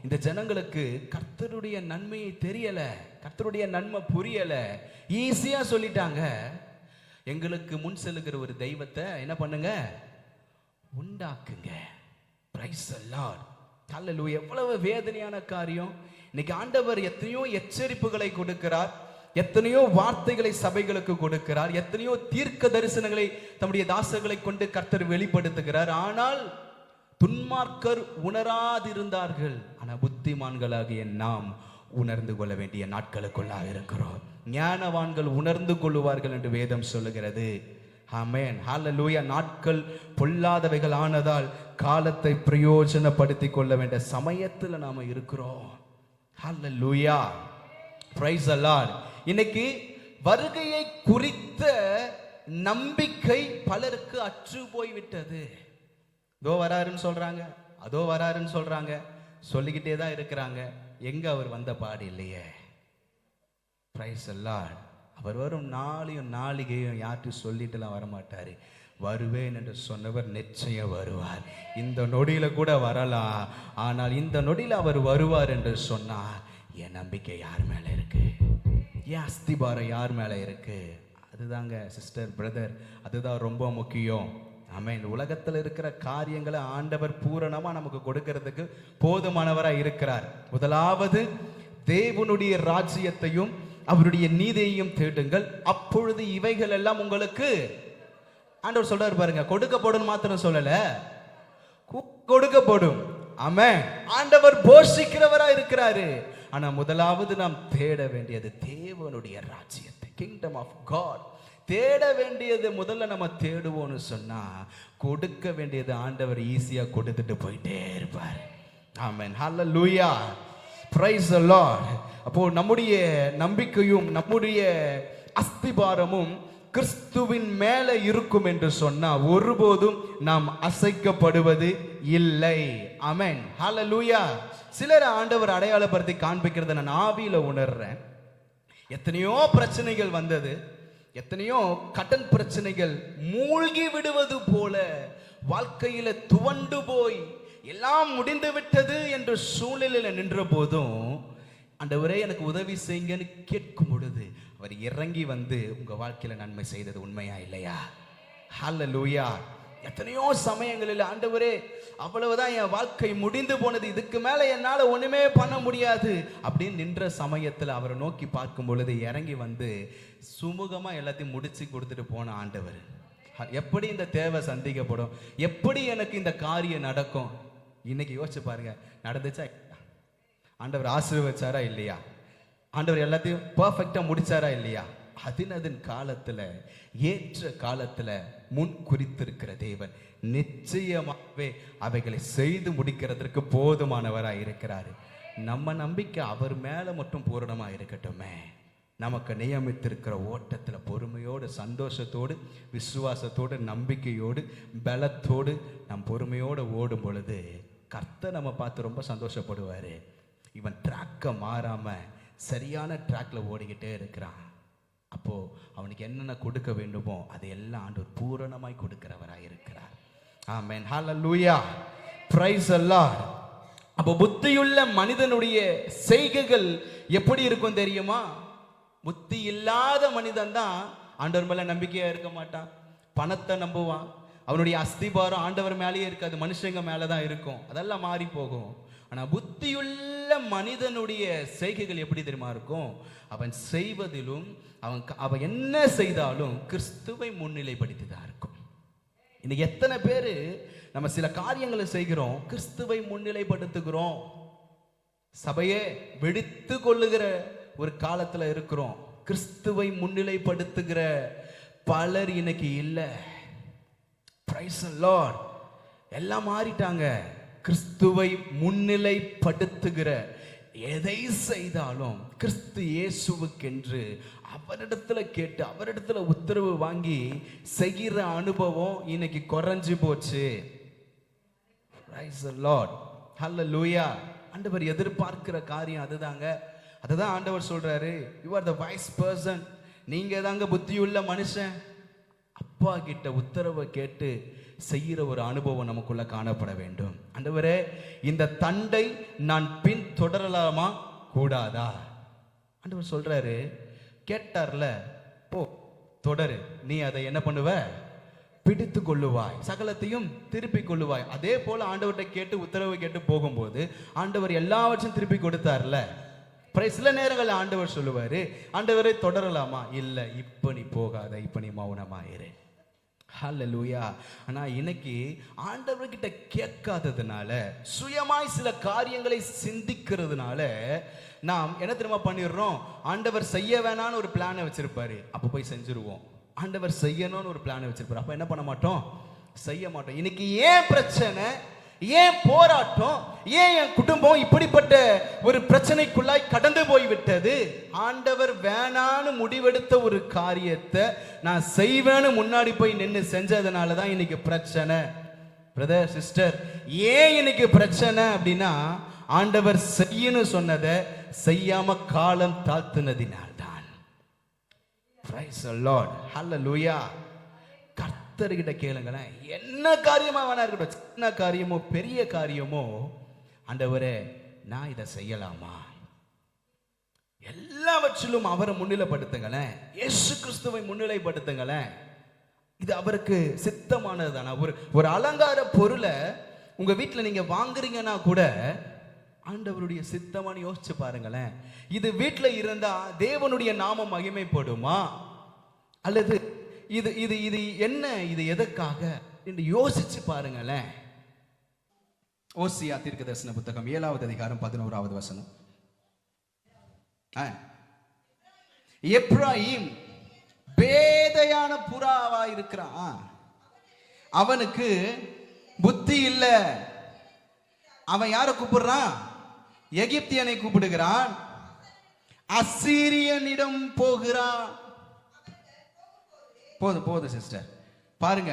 இந்த ஜனங்களுக்கு கர்த்தருடைய நன்மையை தெரியல, கர்த்தருடைய நன்மை புரியல. ஈஸியா சொல்லிட்டாங்க, எங்களுக்கு முன் செல்லுகிற ஒரு தெய்வத்தை என்ன பண்ணுங்க, உண்டாக்குங்க. Price the Lord. ஹல்லேலூயா. எவ்வளவு வேதனையான காரியம். இன்னைக்கு ஆண்டவர் எத்தனையோ எச்சரிப்புகளை கொடுக்கிறார், எத்தனையோ வார்த்தைகளை சபைகளுக்கு கொடுக்கிறார், எத்தனையோ தீர்க்க தரிசனங்களை தம்முடைய தாசர்களை கொண்டு கர்த்தர் வெளிப்படுத்துகிறார். ஆனால் துன்மார்க்கர் உணராதிருந்தார்கள். ஆனா புத்திமான்களாகிய நாம் உணர்ந்து கொள்ள வேண்டிய நாட்களுக்குள்ளாக இருக்கிறோம். ஞானவான்கள் உணர்ந்து கொள்ளுவார்கள் என்று வேதம் சொல்லுகிறது. ஆமென். ஹல்லேலூயா. நாட்கள் பொல்லாதவைகள் ஆனதால் காலத்தை பிரயோஜனப்படுத்தி கொள்ள வேண்டிய சமயத்தில் நாம இருக்கிறோம். ஹல்லேலூயா. Praise the Lord. இன்னைக்கு வருகையை குறித்த நம்பிக்கை பலருக்கு அற்று போய்விட்டது. இதோ வராருன்னு சொல்றாங்க, அதோ வராருன்னு சொல்றாங்க, சொல்லிக்கிட்டே தான் இருக்கிறாங்க. எங்க அவர் வந்த பாடு இல்லையே. Price the Lord. அவர் வரும் நாளையும் நாளிகையும் யார்கிட்டும் சொல்லிட்டுலாம் வரமாட்டாரு. வருவேன் என்று சொன்னவர் நிச்சயம் வருவார். இந்த நொடியில கூட வரலாம், ஆனால் இந்த நொடியில அவர் வருவார் என்று சொன்னார். என் நம்பிக்கை யார் மேல இருக்கு? என் அஸ்திபாரம் யார் மேல இருக்கு? அதுதாங்க சிஸ்டர், பிரதர், அதுதான் ரொம்ப முக்கியம். ஆமென். இந்த உலகத்தில் இருக்கிற காரியங்களை ஆண்டவர் பூரணமா நமக்கு கொடுக்கிறதுக்கு போதுமானவராக இருக்கிறார். முதலாவது தேவனுடைய ராஜ்யத்தையும் அவருடைய நீதியையும் தேடுங்கள், அப்பொழுது இவைகள் எல்லாம் உங்களுக்கு, ஆண்டவர் சொல்றாரு பாருங்க, கொடுக்கப்படும் மாத்திரம் சொல்லல, கொடுக்கப்படும். ஆமென். ஆண்டவர் போஷிக்கிறவரா இருக்கிறாரு. ஆனா முதலாவது நாம் தேட வேண்டியது தேவனுடைய ராஜ்யத்தை, கிங்டம் ஆஃப் காட் தேட வேண்டியது. முதல்ல நம்ம தேடுவோம்னு சொன்னா கொடுக்க வேண்டியது ஆண்டவர் ஈஸியா கொடுத்துட்டு போயிட்டே இருப்பார். Amen. Hallelujah. Praise the Lord. அப்போ நம்முடைய நம்பிக்கையும் நம்முடைய அஸ்திபாரமும் கிறிஸ்துவின் மேல இருக்கும் என்று சொன்னா ஒருபோதும் நாம் அசைக்கப்படுவது இல்லை. ஆமென். ஹல்லேலூயா. சிலர் ஆண்டவர் அடையாளப்படுத்தி காண்பிக்கிறத நான் ஆவியில உணர்றேன். எத்தனையோ பிரச்சனைகள் வந்தது, எத்தனையோ கடன் பிரச்சனைகள், மூழ்கி விடுவது போல வாழ்க்கையில துவண்டு போய் எல்லாம் முடிந்து விட்டது என்ற சூழ்நிலையில நின்ற போதும் ஆண்டவரே எனக்கு உதவி செய்யுங்கன்னு கேட்கும் பொழுது அவர் இறங்கி வந்து உங்க வாழ்க்கையில நன்மை செய்தது உண்மையா இல்லையா? ஹல்லேலூயா. எத்தனையோ சமயங்களில் ஆண்டவரே அவ்வளவுதான், என் வாழ்க்கை முடிந்து போனது, இதுக்கு மேல என்னால ஒண்ணுமே பண்ண முடியாது அப்படின்னு நின்ற சமயத்துல அவரை நோக்கி பார்க்கும் பொழுது இறங்கி வந்து சுமூகமா எல்லாத்தையும் முடிச்சு கொடுத்துட்டு போன ஆண்டவர். எப்படி இந்த தேவை சந்திக்கப்படும், எப்படி எனக்கு இந்த காரியம் நடக்கும்? இன்னைக்கு யோசிச்சு பாருங்க, நடந்துச்சா? ஆண்டவர் ஆசீர்வதிச்சாரா இல்லையா? ஆண்டவர் எல்லாத்தையும் பர்ஃபெக்டா முடிச்சாரா இல்லையா? அதன் காலத்துல ஏற்ற காலத்துல முன் குறித்திருக்கிற தேவன் நிச்சயமாகவே அவைகளை செய்து முடிக்கிறதற்கு போதுமானவராய் இருக்கிறாரு. நம்ம நம்பிக்கை அவர் மேல மட்டும் பூரணமா இருக்கட்டுமே. நமக்கு நியமித்திருக்கிற ஓட்டத்துல பொறுமையோடு, சந்தோஷத்தோடு, விசுவாசத்தோடு, நம்பிக்கையோடு, பலத்தோடு நம் பொறுமையோடு ஓடும் பொழுது கர்த்தர் நம்ம பார்த்து ரொம்ப சந்தோஷப்படுவாரு. இவன் ட்ராக்கை மாறாம சரியான ட்ராக்ல ஓடிக்கிட்டே இருக்கிறான். அப்போ அவனுக்கு என்னென்ன கொடுக்க வேண்டுமோ அதையெல்லாம் ஆண்டவர் பூரணமாய் கொடுக்கிறவராய் இருக்கிறார். ஆமென், ஹல்லேலூயா, பிரைஸ் தி லார்ட். அப்போ புத்தியுள்ள மனிதனுடைய செய்கைகள் எப்படி இருக்கும் தெரியுமா? புத்தி இல்லாத மனிதன் தான் ஆண்டவர் மேல நம்பிக்கையா இருக்க மாட்டான், பணத்தை நம்புவான். அவனுடைய அஸ்திபாரம் ஆண்டவர் மேலேயே இருக்காது, மனுஷங்க மேலதான் இருக்கும். அதெல்லாம் மாறி போகும். ஆனா புத்தியுள்ள மனிதனுடைய செய்கைகள் எப்படி தெரியுமா இருக்கும்? அவன் செய்வதிலும் அவன் என்ன செய்தாலும் கிறிஸ்துவை முன்னிலைப்படுத்திதான் இருக்கும். இன்னைக்கு எத்தனை பேரு நம்ம சில காரியங்களை செய்கிறோம், கிறிஸ்துவை முன்னிலைப்படுத்துகிறோம். சபையே வெடித்து கொள்ளுகிற ஒரு காலத்துல இருக்கிறோம். கிறிஸ்துவை முன்னிலைப்படுத்துகிற பலர் இன்னைக்கு இல்லை. Price the Lord. எல்லாம் மாறிட்டாங்க. கிறிஸ்துவை முன்னிலைப்படுத்துகிற எதை செய்தாலும் கிறிஸ்து இயேசுவுக்கென்று அவரிடத்துல கேட்டு அவரிடத்துல உத்தரவு வாங்கி செய்கிற அனுபவம் இன்னைக்கு குறைஞ்சு போச்சு. Praise the Lord, hallelujah. ஆண்டவர் எதிர்பார்க்கிற காரியம் அதுதாங்க. அதுதான் ஆண்டவர் சொல்றாரு, you are the wise person. நீங்க தாங்க புத்தியுள்ள மனுஷன். அப்பா கிட்ட உத்தரவை கேட்டு செய்கிற ஒரு அனுபவம் நமக்குள்ள காணப்பட வேண்டும். ஆண்டவரே, இந்த தண்டை நான் பின் தொடரலாமா கூடாதா? ஆண்டவர் சொல்றாரு, கேட்டார்ல, போ தொடரு. நீ அதை என்ன பண்ணுவ? பிடித்து கொள்ளுவாய், சகலத்தையும் திருப்பி கொள்ளுவாய். அதே போல ஆண்டவர்கிட்ட கேட்டு உத்தரவு கேட்டு போகும்போது ஆண்டவர் எல்லாவற்றையும் திருப்பி கொடுத்தார்ல. சில நேரங்கள் ஆண்டவர் சொல்லுவாரு, ஆண்டவரை தொடரலாமா? இல்ல, இப்ப நீ போகாத, இப்ப நீ மௌனமாயிரு. ஹல்லேலூயா. ஆனா இன்னைக்கு ஆண்டவர்கிட்ட கேட்காததுனால, சுயமாய் சில காரியங்களை சிந்திக்கிறதுனால நாம் என்ன தெரியுமா பண்ணிடுறோம்? ஆண்டவர் செய்ய வேணான்னு ஒரு பிளானை வச்சிருப்பாரு, அப்ப போய் செஞ்சிருவோம். ஆண்டவர் செய்யணும்னு ஒரு பிளானை வச்சிருப்பாரு, அப்ப என்ன பண்ண மாட்டோம்? செய்ய மாட்டோம். இன்னைக்கு ஏன் பிரச்சனை, ஏன் போராட்டம், ஏன் என் குடும்பம் இப்படிப்பட்ட ஒரு பிரச்சனைக்குள்ளாய் கடந்து போய்விட்டது? ஆண்டவர் வேணான்னு முடிவெடுத்த ஒரு காரியத்தை நான் செய்வேன்னு முன்னாடி போய் நின்று செஞ்சதுனால தான் இன்னைக்கு பிரச்சனை. பிரதர், சிஸ்டர், ஏன் இன்னைக்கு பிரச்சனை அப்படின்னா, ஆண்டவர் செய்யணும் சொன்னதை செய்யாம காலம் தாழ்த்தினதினால்தான். பிரைஸ் தி லார்ட், ஹல்லேலூயா. கர்த்தர்கிட்ட கேளுங்களேன், என்ன காரியமா வேணா இருக்கட்டும், சின்ன காரியமோ பெரிய காரியமோ, ஆண்டவரே நான் இதை செய்யலாமா? எல்லாவற்றிலும் அவரை முன்னிலைப்படுத்துங்களேன், இயேசு கிறிஸ்துவை முன்னிலைப்படுத்துங்களேன். இது அவருக்கு சித்தமானது தானே. ஒரு அலங்கார பொருளை உங்க வீட்டில் நீங்க வாங்குறீங்கன்னா கூட ஆண்டவருடைய சித்தமானு யோசிச்சு பாருங்களேன். இது வீட்டில் இருந்தா தேவனுடைய நாமம் மகிமைப்படுமா, அல்லது இது இது இது என்ன, இது எதற்காக என்று யோசிச்சு பாருங்களேன். ஓசியா தீர்க்கதரிசன புத்தகம் 7வது அதிகாரம் 11வது வசனம். எப்ராயிம் பேதையான புறாவா இருக்கிறான், அவனுக்கு புத்தி இல்ல. அவன் யாரை கூப்பிடுறான்? எகிப்தியனை கூப்பிடுகிறான், அசீரியனிடம் போகிறான். போதும் சிஸ்டர், பாருங்க,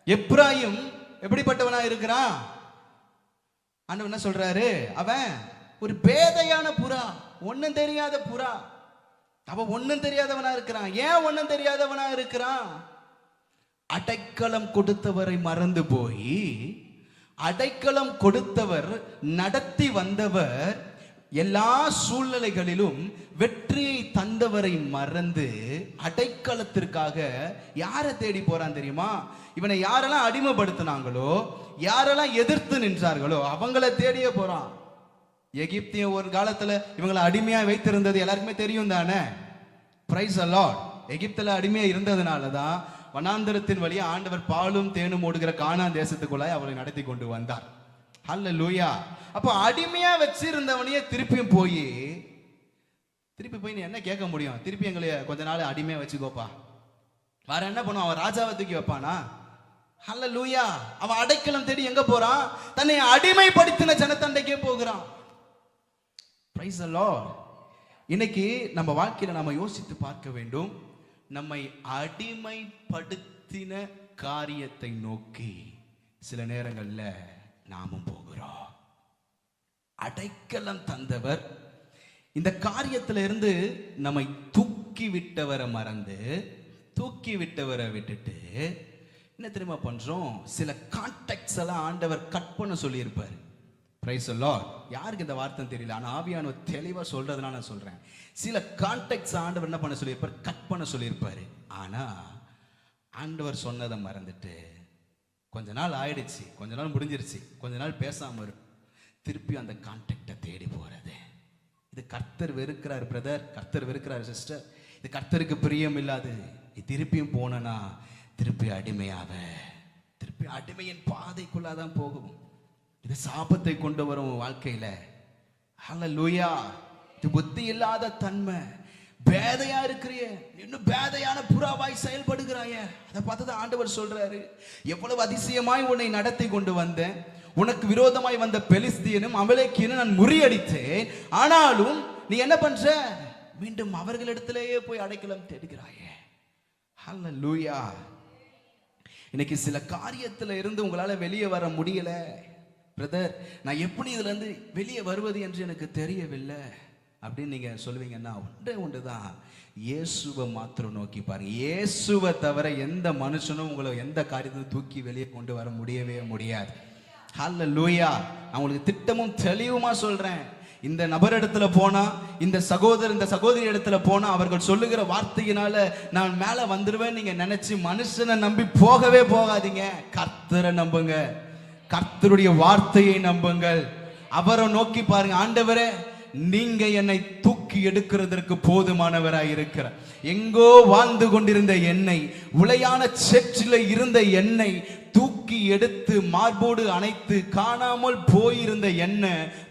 எப்ராயிம் எப்படிப்பட்டவனா இருக்கிறான்? ஆண்டவர் என்ன சொல்றாரு? அவன் ஒரு பேதையான புறா, ஒன்னும் தெரியாத புறா. அவன் ஒன்னும் தெரியாதவனா இருக்கிறான். ஏன் ஒன்னும் தெரியாதவனா இருக்கிறான்? அடைக்கலம் கொடுத்தவரை மறந்து போய், அடைக்கலம் கொடுத்தவர், நடத்தி வந்தவர், எல்லா சூழ்நிலைகளிலும் வெற்றியை தந்தவரை மறந்து அடைக்கலத்திற்காக யாரை தேடி போறான் தெரியுமா? இவனை யாரெல்லாம் அடிமைப்படுத்தினாங்களோ, யாரெல்லாம் எதிர்த்து நின்றார்களோ அவங்கள தேடியே போறான். எகிப்திய ஒரு காலத்துல இவங்களை அடிமையா வைத்திருந்தது எல்லாருக்குமே தெரியும் தானே. Price the Lord. எகிப்துல அடிமையா இருந்ததுனாலதான் வனாந்தரத்தின் வழியா ஆண்டவர் பாலும் தேனும் ஓடுகிற கானான் தேசத்துக்குள்ளாய் அவரை நடத்தி கொண்டு வந்தார். ஹல்லேலூயா. அப்ப அடிமையா வச்சிருந்தவனையே திருப்பியும் போய் திருப்பி போய் நீ என்ன கேட்க முடியும்? திருப்பி எங்களை கொஞ்ச நாள் அடிமையா வச்சுக்கோப்பா. வேற என்ன பண்ணுவான்? அவன் ராஜாவை தூக்கி வைப்பானா? ஹல்லேலூயா. அவன் அடைக்கலம் தேடி எங்க போறான்? தன்னை அடிமைப்படுத்தின ஜனத்தண்டைக்கே போகிறான். Price the Lord. இன்னைக்கு நம்ம வாழ்க்கையில நம்ம யோசித்து பார்க்க வேண்டும். நம்மை அடிமைப்படுத்தின காரியத்தை நோக்கி சில நேரங்கள்ல நாமும் போகிறோம். அடைக்கலம் தந்தவர் இந்த காரியத்துல இருந்து நம்மை தூக்கி விட்டவரை மறந்து, தூக்கி விட்டவரை விட்டுட்டு என்ன தெரியுமா பண்றோம்? சில கான்டெக்ட்ஸ் எல்லாம் ஆண்டவர் கட் பண்ண சொல்லியிருப்பார். Price the Lord. யாருக்கு இந்த வார்த்தை தெரியல, ஆனா ஆவியானவர் தெளிவா சொல்றதுனால நான் சொல்றேன். சில கான்டெக்ட்ஸ் ஆண்டவர் என்ன பண்ண சொல்லியிருப்பார்? கட் பண்ண சொல்லியிருப்பாரு. ஆனா ஆண்டவர் சொன்னதை மறந்துட்டு கொஞ்ச நாள் ஆயிடுச்சு, கொஞ்ச நாள் முடிஞ்சிருச்சு, கொஞ்ச நாள் பேசாம திருப்பி அந்த கான்டெக்டை தேடி போறது. இது கர்த்தர் வெறுக்கிறார் பிரதர், கர்த்தர் வெறுக்கிறார் சிஸ்டர். இது கர்த்தருக்கு பிரியம் இல்லாது. திருப்பியும் போனா திருப்பி அடிமையாக, திருப்பி அடிமையின் பாதைக்குள்ளாதான் போகும். இது சாபத்தை கொண்டு வரும் வாழ்க்கையில. ஹல்லேலூயா. இது புத்தி இல்லாத தன்மை. பேதையா இருக்கிறிய, இன்னும் பேதையான புறாவாய் செயல்படுகிறாய. அதை பார்த்துதான் ஆண்டவர் சொல்றாரு, எவ்வளவு அதிசயமாய் உன்னை நடத்தி கொண்டு வந்தேன். உனக்கு விரோதமாய் வந்த பெலிஸ்தியனும் அமலேக்கியனும் நான் முறியடித்தேன். ஆனாலும் நீ என்ன பண்ற? மீண்டும் அவர்களிடத்திலேயே போய் அடைக்கலம் தேடுகிறாயே. ஹல்லேலூயா. இன்னைக்கு சில காரியத்துல இருந்து உங்களால வெளியே வர முடியல பிரதர், நான் எப்படி இதுல இருந்து வெளியே வருவது என்று எனக்கு தெரியவில்லை அப்படின்னு நீங்க சொல்லுவீங்கன்னா ஒன்றே ஒன்றுதான், இயேசுவை மாத்திரம் நோக்கி பாருங்க. இயேசுவை தவிர எந்த மனுஷனும் உங்களை எந்த காரியத்தையும் தூக்கி வெளியே கொண்டு வர முடியவே முடியாது. ஹல்லேலூயா. நான் உங்களுக்கு திட்டமும் தெளிவுமா சொல்றேன். இந்த நபர் இடத்துல போனா, இந்த சகோதரர் இந்த சகோதரி இடத்துல போனா அவர்கள் சொல்லுகிற வார்த்தையினால நான் மேல வந்துருவேன் நீங்க நினைச்சு மனுஷனை நம்பி போகவே போகாதீங்க. கர்த்தரை நம்புங்க, கர்த்தருடைய வார்த்தையை நம்புங்கள். அவரை நோக்கி பாருங்க. ஆண்டவரே, நீங்க என்னை தூக்கி எடுக்கிறதற்கு போதுமானவராய் இருக்கிற, எங்கோ வாழ்ந்து கொண்டிருந்த என்னை, உளையான சேற்றில இருந்த என்னை தூக்கி எடுத்து மார்போடு அணைத்து காணாமல் போயிருந்த என்ன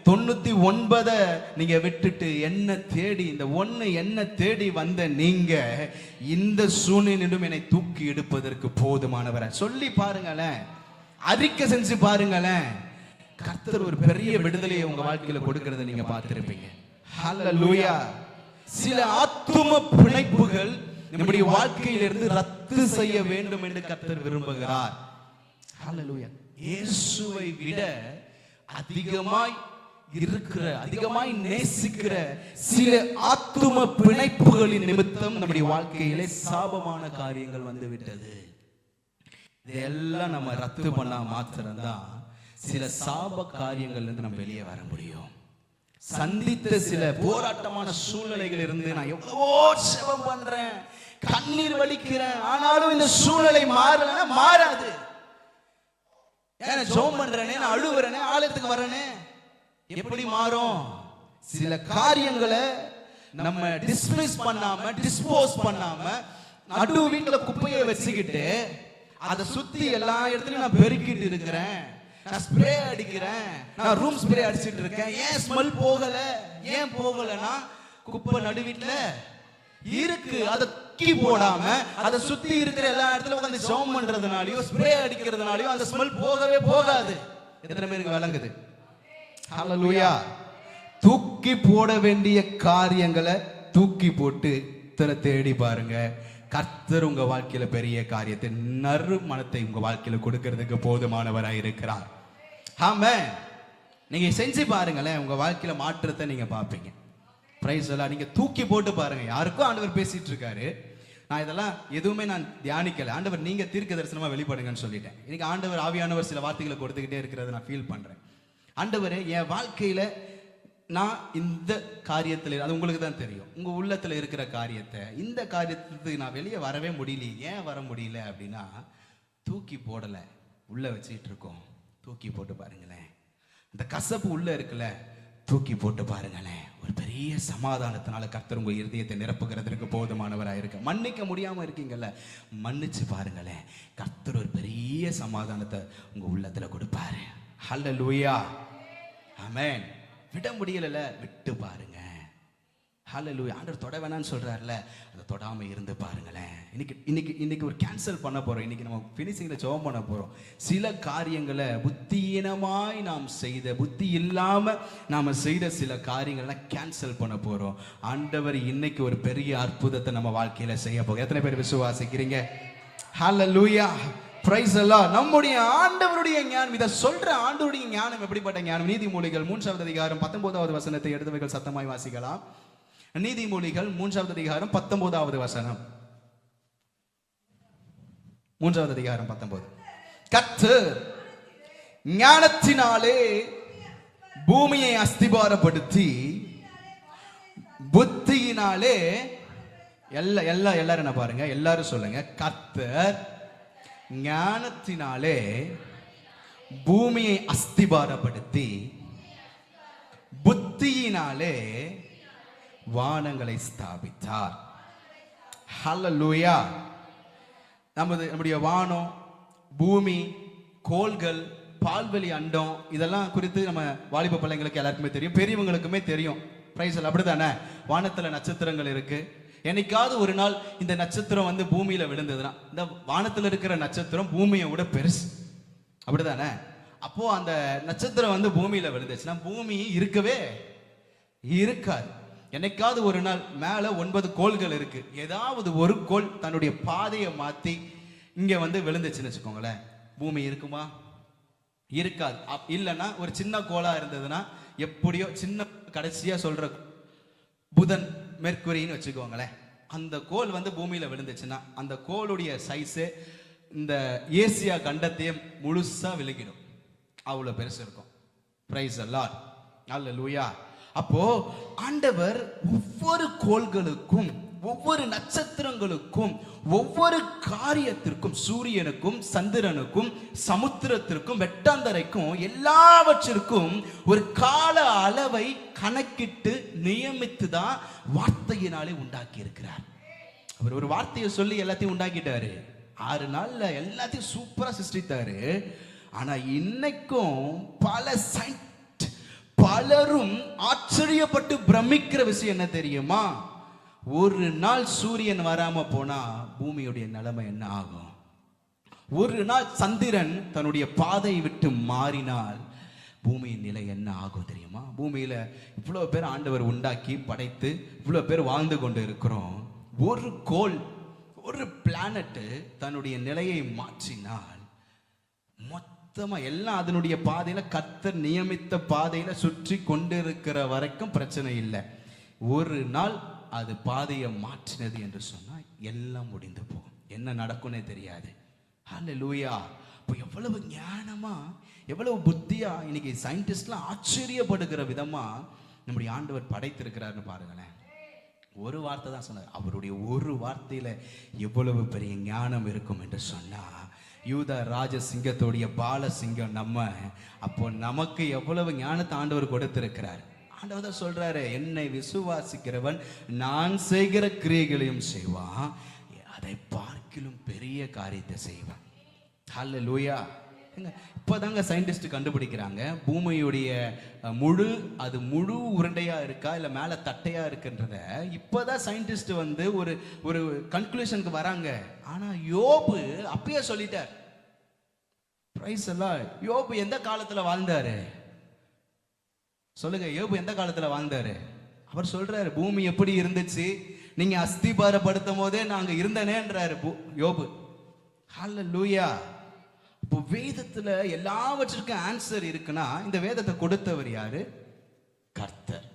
99 நீங்க விட்டுட்டு என்ன தேடி, இந்த ஒண்ணு என்ன தேடி வந்த நீங்க இந்த சூழ்நிலையிலும் என்னை தூக்கி எடுப்பதற்கு போதுமானவரை சொல்லி பாருங்களேன், அறிக்கை செஞ்சு பாருங்களேன். கர்த்தர் ஒரு பெரிய விடுதலையை உங்க வாழ்க்கையில கொடுக்கிறத நீங்க பார்த்திருப்பீங்க. ஹல்லேலூயா. சில ஆத்தும பிணைப்புகள் நம்முடைய வாழ்க்கையிலிருந்து ரத்து செய்ய வேண்டும் என்று கர்த்தர் விரும்புகிறார். ஹல்லேலூயா. இயேசுவை விட அதிகமாய் இருக்கிற, அதிகமாய் நேசிக்கிற சில ஆத்தும பிணைப்புகளின் நிமித்தம் நம்முடைய வாழ்க்கையிலே சாபமான காரியங்கள் வந்து விட்டது. இதெல்லாம் நம்ம ரத்து பண்ணா மாத்திரம்தான் சில சாப காரியங்கள்ல இருந்து நம்ம வெளியே வர முடியும். சந்தித்த சில போராட்டமான சூழ்நிலைகள் இருந்து நான் எவ்வளவோ செபம் பண்றேன், கண்ணீர் வலிக்கிறேன், ஆனாலும் இந்த சூழ்நிலை மாறலன்னா மாறாது. ஏன்னா ஜெபம் பண்றேனே, நான் அழுவுறேனே, ஆலயத்துக்கு வரேனே, எப்படி மாறும்? சில காரியங்களை நம்ம டிஸ்மிஸ் பண்ணாம, டிஸ்போஸ் பண்ணாம, நடு வீட்டுல குப்பையை வச்சுக்கிட்டு அதை சுத்தி எல்லா இடத்துலயும் நான் பெருக்கிட்டு இருக்கிறேன், நான் ஸ்ப்ரே அடிக்கிறேன், நான் ரூம் ஸ்ப்ரே அடிச்சிட்டு இருக்கேன். ஏன் ஸ்மெல் போகல? ஏன் போகலன்னா குப்பை நடு வீட்டுல இருக்கு. அதை தூக்கி போடாம அதை சுத்தி இருக்கிற எல்லா இடத்துல உட்கார்ந்து ஜெபம் பண்றதுனாலயோ ஸ்ப்ரே அடிக்கிறதுனாலயோ அந்த ஸ்மெல் போகவே போகாது. எத்தனை பேருக்கு விளங்குது? ஹல்லேலூயா. தூக்கி போட வேண்டிய காரியங்களை தூக்கி போட்டு தேடி பாருங்க. கர்த்தர் உங்க வாழ்க்கையில பெரிய காரியத்தை, நறுமணத்தை உங்க வாழ்க்கையில கொடுக்கிறதுக்கு போதுமானவராய் இருக்கிறார். ஆமென். நீங்க செஞ்சு பாருங்களேன், உங்க வாழ்க்கையில மாற்றத்தை நீங்க பார்ப்பீங்க. பிரைஸ் எல்லாம் நீங்க தூக்கி போட்டு பாருங்க. யாருக்கும் ஆண்டவர் பேசிட்டு இருக்காரு. நான் இதெல்லாம் எதுவுமே நான் தியானிக்கல. ஆண்டவர் நீங்க தீர்க்க தரிசனமா வெளிப்படுங்கன்னு சொல்லிட்டேன். இன்னைக்கு ஆண்டவர் ஆவியானவர் சில வார்த்தைகளை கொடுத்துக்கிட்டே இருக்கிறத நான் ஃபீல் பண்றேன். ஆண்டவரே, என் வாழ்க்கையில நான் இந்த காரியத்தில், அது உங்களுக்கு தான் தெரியும், உங்க உள்ளத்துல இருக்கிற காரியத்தை, இந்த காரியத்துக்கு நான் வெளியே வரவே முடியல. ஏன் வர முடியல அப்படின்னா தூக்கி போடல, உள்ள வச்சுட்டு இருக்கோம். தூக்கி போட்டு பாருங்களேன். இந்த கசப்பு உள்ள இருக்குல்ல, தூக்கி போட்டு பாருங்களேன். ஒரு பெரிய சமாதானத்தினால கர்த்தர் உங்க இருதயத்தை நிரப்புகிறதுக்கு போதுமானவராக இருக்க. மன்னிக்க முடியாம இருக்கீங்கல்ல, மன்னிச்சு பாருங்களேன். கர்த்தர் ஒரு பெரிய சமாதானத்தை உங்க உள்ளத்துல கொடுப்பாரு. ஹல்லேலூயா. ஆமென். விட முடியல, விட்டு பாருங்க. ஹல்லேலூயா. ஆண்டவர் தொட வேணான்னு சொல்றாருல, அதை தொடாம இருந்து பாருங்களேன். இன்னைக்கு ஒரு கேன்சல் பண்ண போறோம். இன்னைக்கு நம்ம ஃபினிஷிங்ல ஜெபம் பண்ண போறோம். சில காரியங்களை புத்தியீனமாய் நாம் செய்த, புத்தி இல்லாம நாம செய்த சில காரியங்களை கேன்சல் பண்ண போறோம். ஆண்டவர் இன்னைக்கு ஒரு பெரிய அற்புதத்தை நம்ம வாழ்க்கையில செய்ய போகிறோம். எத்தனை பேர் விசுவாசிக்கிறீங்க? ஹல்லேலூயா. Praise the Lord. நம்முடைய ஆண்டவருடைய ஞானம், இதை சொல்ற ஆண்டவருடைய ஞானம் எப்படிப்பட்ட ஞானம்? நீதிமொழிகள் 3வது அதிகாரம் 19வது வசனத்தை எடுத்தவர்கள் சத்தமாய் வாசிக்கலாம். நீதிமொழிகள் 3வது அதிகாரம் 19வது வசனம். 3வது அதிகாரம் 19. கர்த்தர் ஞானத்தினாலே பூமியை அஸ்திபாரப்படுத்தி புத்தியினாலே எல்லாரும் என்ன பாருங்க, எல்லாரும் சொல்லுங்க. கர்த்தர் ஞானத்தினாலே பூமியை அஸ்திபாரப்படுத்தி புத்தியினாலே வானங்களை ஸ்தாபித்தார். ஹல்லேலூயா. நம்முடைய வானம், பூமி, கோள்கள், பால்வெளி அண்டம், இதெல்லாம் குறித்து நம்ம வாலிப பிள்ளைங்களுக்கு எல்லாருக்குமே தெரியும், பெரியவங்களுக்குமே தெரியும். பிரைஸ் அப்படிதானே? வானத்துல நட்சத்திரங்கள் இருக்கு. என்னைக்காவது ஒரு நாள் இந்த நட்சத்திரம் வந்து பூமியில விழுந்ததுன்னா, இந்த வானத்துல இருக்கிற நட்சத்திரம் பூமியை விட பெருசு, அப்படிதானே? அப்போ அந்த நட்சத்திரம் வந்து பூமியில விழுந்துச்சுன்னா பூமி இருக்கவே இருக்காது. என்னைக்காவது ஒரு நாள் மேல 9 கோள்கள் இருக்கு, ஏதாவது ஒரு கோள் தன்னுடைய பாதையை மாத்தி இங்க வந்து விழுந்துச்சுன்னு வச்சுக்கோங்களேன், பூமி இருக்குமா? இருக்காது. இல்லைன்னா ஒரு சின்ன கோளா இருந்ததுன்னா, எப்படியோ சின்ன கடைசியா சொல்ற புதன், மெர்க்குரின்னு வச்சுக்கோங்களேன், அந்த கோள் வந்து பூமியில விழுந்துச்சுன்னா அந்த கோளுடைய சைஸு இந்த ஏசியா கண்டத்தையே முழுசா விழுகிடும். அவ்வளவு பெருசு இருக்கும். Praise the Lord. ஹல்லேலூயா. அப்போ ஆண்டவர் ஒவ்வொரு கோள்களுக்கும், ஒவ்வொரு நட்சத்திரங்களுக்கும், ஒவ்வொரு காரியத்திற்கும், சூரியனுக்கும், சந்திரனுக்கும், சமுத்திரத்திற்கும், வெட்டாந்தரைக்கும், எல்லாவற்றிற்கும் ஒரு கால அளவை கணக்கிட்டு நியமித்து தான் வார்த்தையினாலே உண்டாக்கி இருக்கிறார். அவர் ஒரு வார்த்தையை சொல்லி எல்லாத்தையும் உண்டாக்கிட்டாரு. 6 நாள்ல எல்லாத்தையும் சூப்பரா சிருஷ்டித்தாரு. ஆனா இன்னைக்கும் பலரும் ஆச்சரியப்பட்டு பிரமிக்கிற விஷயம் என்ன தெரியுமா? ஒரு நாள் சூரியன் வராம போனா பூமியுடைய நிலைமை என்ன ஆகும்? ஒரு நாள் சந்திரன் தன்னுடைய பாதையை விட்டு மாறினால் பூமியின் நிலை என்ன ஆகும் தெரியுமா? பூமியில இவ்வளவு பேர் ஆண்டவர் உண்டாக்கி படைத்து இவ்வளவு பேர் வாழ்ந்து கொண்டு இருக்கிறோம். ஒரு கோள், ஒரு பிளானட் தன்னுடைய நிலையை மாற்றினால் மொத்தமா எல்லாம் அதனுடைய பாதையில, கர்த்தர் நியமித்த பாதையில சுற்றி கொண்டிருக்கிற வரைக்கும் பிரச்சனை இல்லை. ஒரு நாள் அது பாதையை மாற்றினது என்று சொன்னா எல்லாம் முடிந்து போகும். என்ன நடக்கும்னே தெரியாது. ஹல்லேலூயா. இப்போ எவ்வளவு ஞானமா, எவ்வளவு புத்தியா இன்னைக்கு சயின்டிஸ்ட்லாம் ஆச்சரியப்படுகிற விதமா நம்முடைய ஆண்டவர் படைத்திருக்கிறாருன்னு பாருங்களேன். ஒரு வார்த்தை தான் சொன்னார். அவருடைய ஒரு வார்த்தையில எவ்வளவு பெரிய ஞானம் இருக்கும் என்று சொன்னா, யூதா ராஜசிங்கத்தோடைய பாலசிங்கம் நம்ம. அப்போ நமக்கு எவ்வளவு ஞானத்தை ஆண்டவர் கொடுத்திருக்கிறார். ஆண்டவர் தான் சொல்றாரு, என்னை விசுவாசிக்கிறவன் நான் செய்கிற கிரியைகளையும் செய்வான், அதை பார்க்கிலும் பெரிய காரியத்தை செய்வான். ஹல்லேலூயா. இப்போதாங்க சயின்டிஸ்ட் கண்டுபிடிக்கிறாங்க, பூமியுடைய அது முழு உருண்டையா இருக்கா இல்ல மேல தட்டையா இருக்குன்றத இப்போதான் சயின்டிஸ்ட் வந்து ஒரு கன்க்ளூஷனுக்கு வராங்க. ஆனா யோபு அப்பயே சொல்லிட்டார். பிரைஸ் எல்லாம். யோபு எந்த காலத்துல வாழ்ந்தாரு சொல்லுங்க? யோபு எந்த காலத்துல வாழ்ந்தாரு? அவர் சொல்றாரு, பூமி எப்படி இருந்துச்சு நீங்க அஸ்திபாரப்படுத்தும் போதே நாங்க இருந்தனேன்றாரு யோபு. ஹல்லேலூயா. இப்போ வேதத்துல எல்லாவற்றிற்கும் ஆன்சர் இருக்குன்னா இந்த வேதத்தை கொடுத்தவர் யாரு? கர்த்தர்,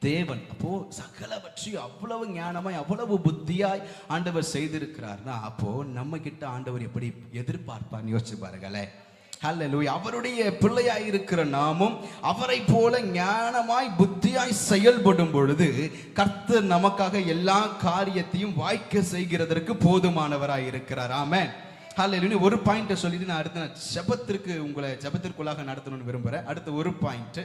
தேவன். அப்போ சகலவற்றையும் அவ்வளவு ஞானமாய் அவ்வளவு புத்தியாய் ஆண்டவர் செய்திருக்கிறார்னா, அப்போ நம்ம கிட்ட ஆண்டவர் எப்படி எதிர்பார்ப்பார்னு யோசிச்சு பாருங்களேன். ஹல்லேலூயா. அவருடைய பிள்ளையாய் இருக்கிற நாமும் அவரை போல ஞானமாய் புத்தியாய் செயல்படும் பொழுது கர்த்தர் நமக்காக எல்லா காரியத்தையும் வாய்க்க செய்கிறதற்கு போதுமானவராய் இருக்கிறார். ஆமென். ஹல்லேலூயா. ஒரு பாயிண்ட் சொல்லிட்டு நான் அடுத்த உங்களை ஜெபத்திற்குள்ளாக நடத்தணும்னு விரும்புறேன். அடுத்த ஒரு பாயிண்ட்,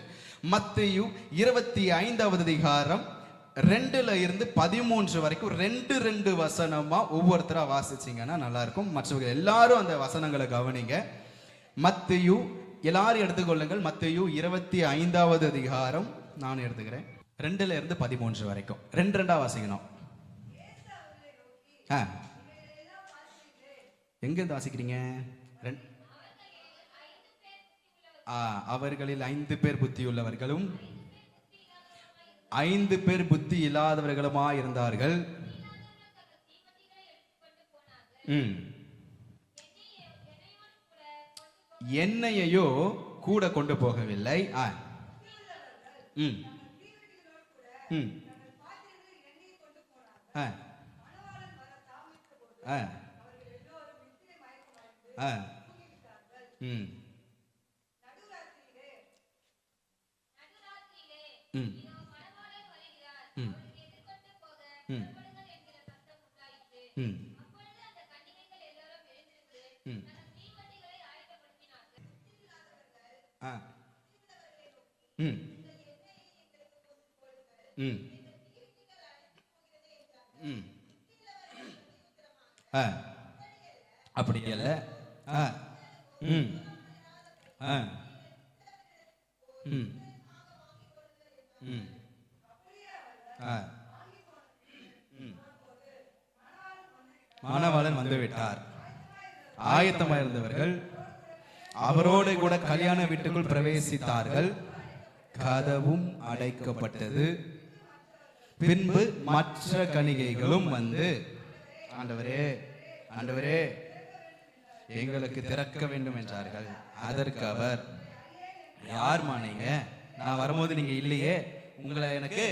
மத்தேயு 25வது அதிகாரம் 2ல இருந்து 13 வரைக்கும் 2 வசனமா ஒவ்வொருத்தரா வாசிச்சீங்கன்னா நல்லா இருக்கும். மற்றவங்க எல்லாரும் அந்த வசனங்களை கவனிங்க. மத்தேயு எல்லாரும் எடுத்துக்கொள்ளுங்கள். மத்தேயு 25வது அதிகாரம் நான் எடுத்துக்கிறேன். 2ல இருந்து 13 வரைக்கும் 2 வாசிக்கணும். எங்க இருந்து வாசிக்கிறீங்க? அவர்களில் 5 பேர் புத்தியுள்ளவர்களும் 5 பேர் புத்தி இல்லாதவர்களுமா இருந்தார்கள். எண்ணெயையோ கூட கொண்டு போகவில்லை. அப்படி அல்ல. மணவாளன் வந்துவிட்டார். ஆயத்தமாயிருந்தவர்கள் அவரோடு கூட கல்யாண வீட்டுக்குள் பிரவேசித்தார்கள். கதவும் அடைக்கப்பட்டது. பின்பு மற்ற கன்னிகைகளும் வந்து, ஆண்டவரே ஆண்டவரே எங்களுக்கு திறக்க வேண்டும் என்றார்கள். அதற்கு அவர், யார்மா நீங்க? நான் வரும்போது நீங்க இல்லையே, உங்களை எனக்கு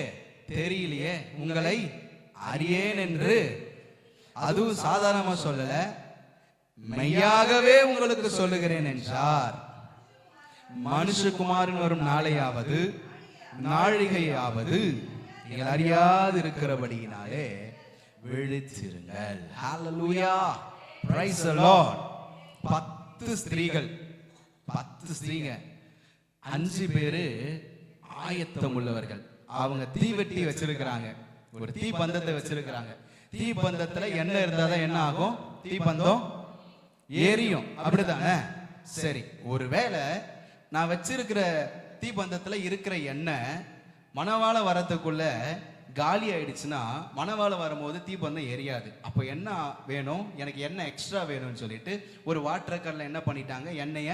தெரியலையே, உங்களை அறியேன் என்று அதுவும் சாதாரணமா சொல்லல, மெய்யாகவே உங்களுக்கு சொல்லுகிறேன் என்றார். மனுஷகுமாரன் வரும் நாளையாவது நாழிகையாவது நீங்கள் அறியாது இருக்கிறபடியினாலே விழித்திருங்கள். ஹல்லேலூயா, பிரைஸ் தி லார்ட். 10 ஸ்திரீகள், 10 ஸ்திரீங்க, 5 பேரு ஆயத்தம் உள்ளவர்கள். அவங்க தீவெட்டி வச்சிருக்கிறாங்க, ஒரு தீப்பந்தத்தை வச்சிருக்கிறாங்க. தீப்பந்தத்துல எண்ணெய் இருந்தாதான் என்ன ஆகும்? தீப்பந்தம் எரியும், அப்படிதானே? சரி, ஒருவேளை நான் வச்சிருக்கிற தீப்பந்தத்துல இருக்கிற எண்ணெய் மணவாள வரத்துக்குள்ள காலி ஆயிடுச்சுன்னா, மணவாள வரும்போது தீப்பந்தம் எரியாது. அப்போ என்ன வேணும்? எனக்கு எண்ணெய் எக்ஸ்ட்ரா வேணும்னு சொல்லிட்டு ஒரு வாட்டர் கல்ல என்ன பண்ணிட்டாங்க? எண்ணெய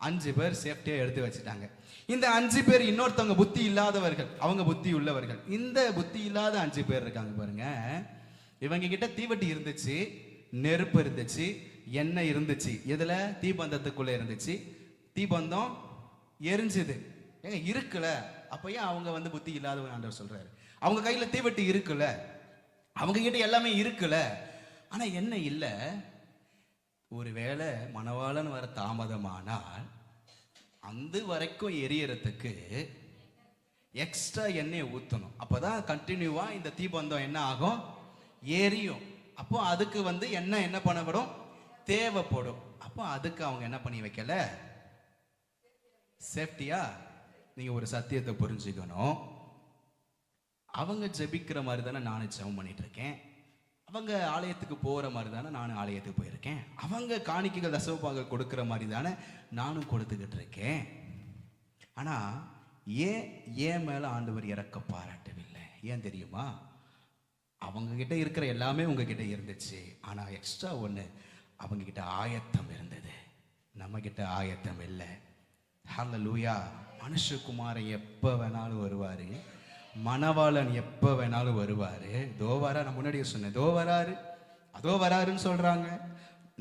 5 பேர் சேஃப்டியா எடுத்து வச்சுட்டாங்க. இந்த 5 பேர் இன்னொருத்தவங்க புத்தி இல்லாதவர்கள், அவங்க புத்தி உள்ளவர்கள். இந்த புத்தி இல்லாத 5 பேர் இருக்காங்க பாருங்க. இவங்க கிட்ட தீவட்டி இருந்துச்சு, நெருப்பு இருந்துச்சு, எண்ணெய் இருந்துச்சு. எதுல? தீப்பந்தத்துக்குள்ள இருந்துச்சு. தீப்பந்தம் எரிஞ்சுது. ஏங்க இருக்குல்ல, அப்ப ஏன் அவங்க வந்து புத்தி இல்லாதவங்க ஆண்டவர் சொல்றாரு? அவங்க கையில தீவட்டி இருக்குல்ல, அவங்க கிட்ட எல்லாமே இருக்குல்ல, ஆனா என்ன இல்ல. ஒருவேளை மணவாளன் வர தாமதமானால் அந்த வரைக்கும் எரியறதுக்கு எக்ஸ்ட்ரா எண்ணெய் ஊற்றணும். அப்பதான் கண்டினியூவா இந்த தீப்பந்தம் என்ன ஆகும்? எரியும். அப்போ அதுக்கு வந்து எண்ணெய் என்ன பண்ணப்படும்? தேவைப்படும். அப்போ அதுக்கு அவங்க என்ன பண்ணி வைக்கல? சேஃப்டியா. நீங்க ஒரு சத்தியத்தை புரிஞ்சுக்கணும். அவங்க ஜெபிக்கிற மாதிரி தானே நானும் ஜெபம் பண்ணிட்டு இருக்கேன். அவங்க ஆலயத்துக்கு போகிற மாதிரி தானே நானும் ஆலயத்துக்கு போயிருக்கேன். அவங்க காணிக்கைகள் தசமபாகங்கள் கொடுக்குற மாதிரி தானே நானும் கொடுத்துக்கிட்டு இருக்கேன். ஆனால் ஏன் மேலே ஆண்டவர் இறக்க பாராட்டவில்லை? ஏன் தெரியுமா? அவங்க கிட்ட இருக்கிற எல்லாமே உங்ககிட்ட இருந்துச்சு, ஆனால் எக்ஸ்ட்ரா ஒன்று அவங்க கிட்ட ஆயத்தம் இருந்தது. நம்ம கிட்ட ஆயத்தம் இல்லை. ஹல்லேலூயா. மனுஷகுமாரன் எப்போ வேணாலும் வருவார், மணவாளன் எப்போ வேணாலும் வருவார். தோ வரா, நான் முன்னாடியே சொன்னேன், தோ வராரு அதோ வராருன்னு சொல்கிறாங்க.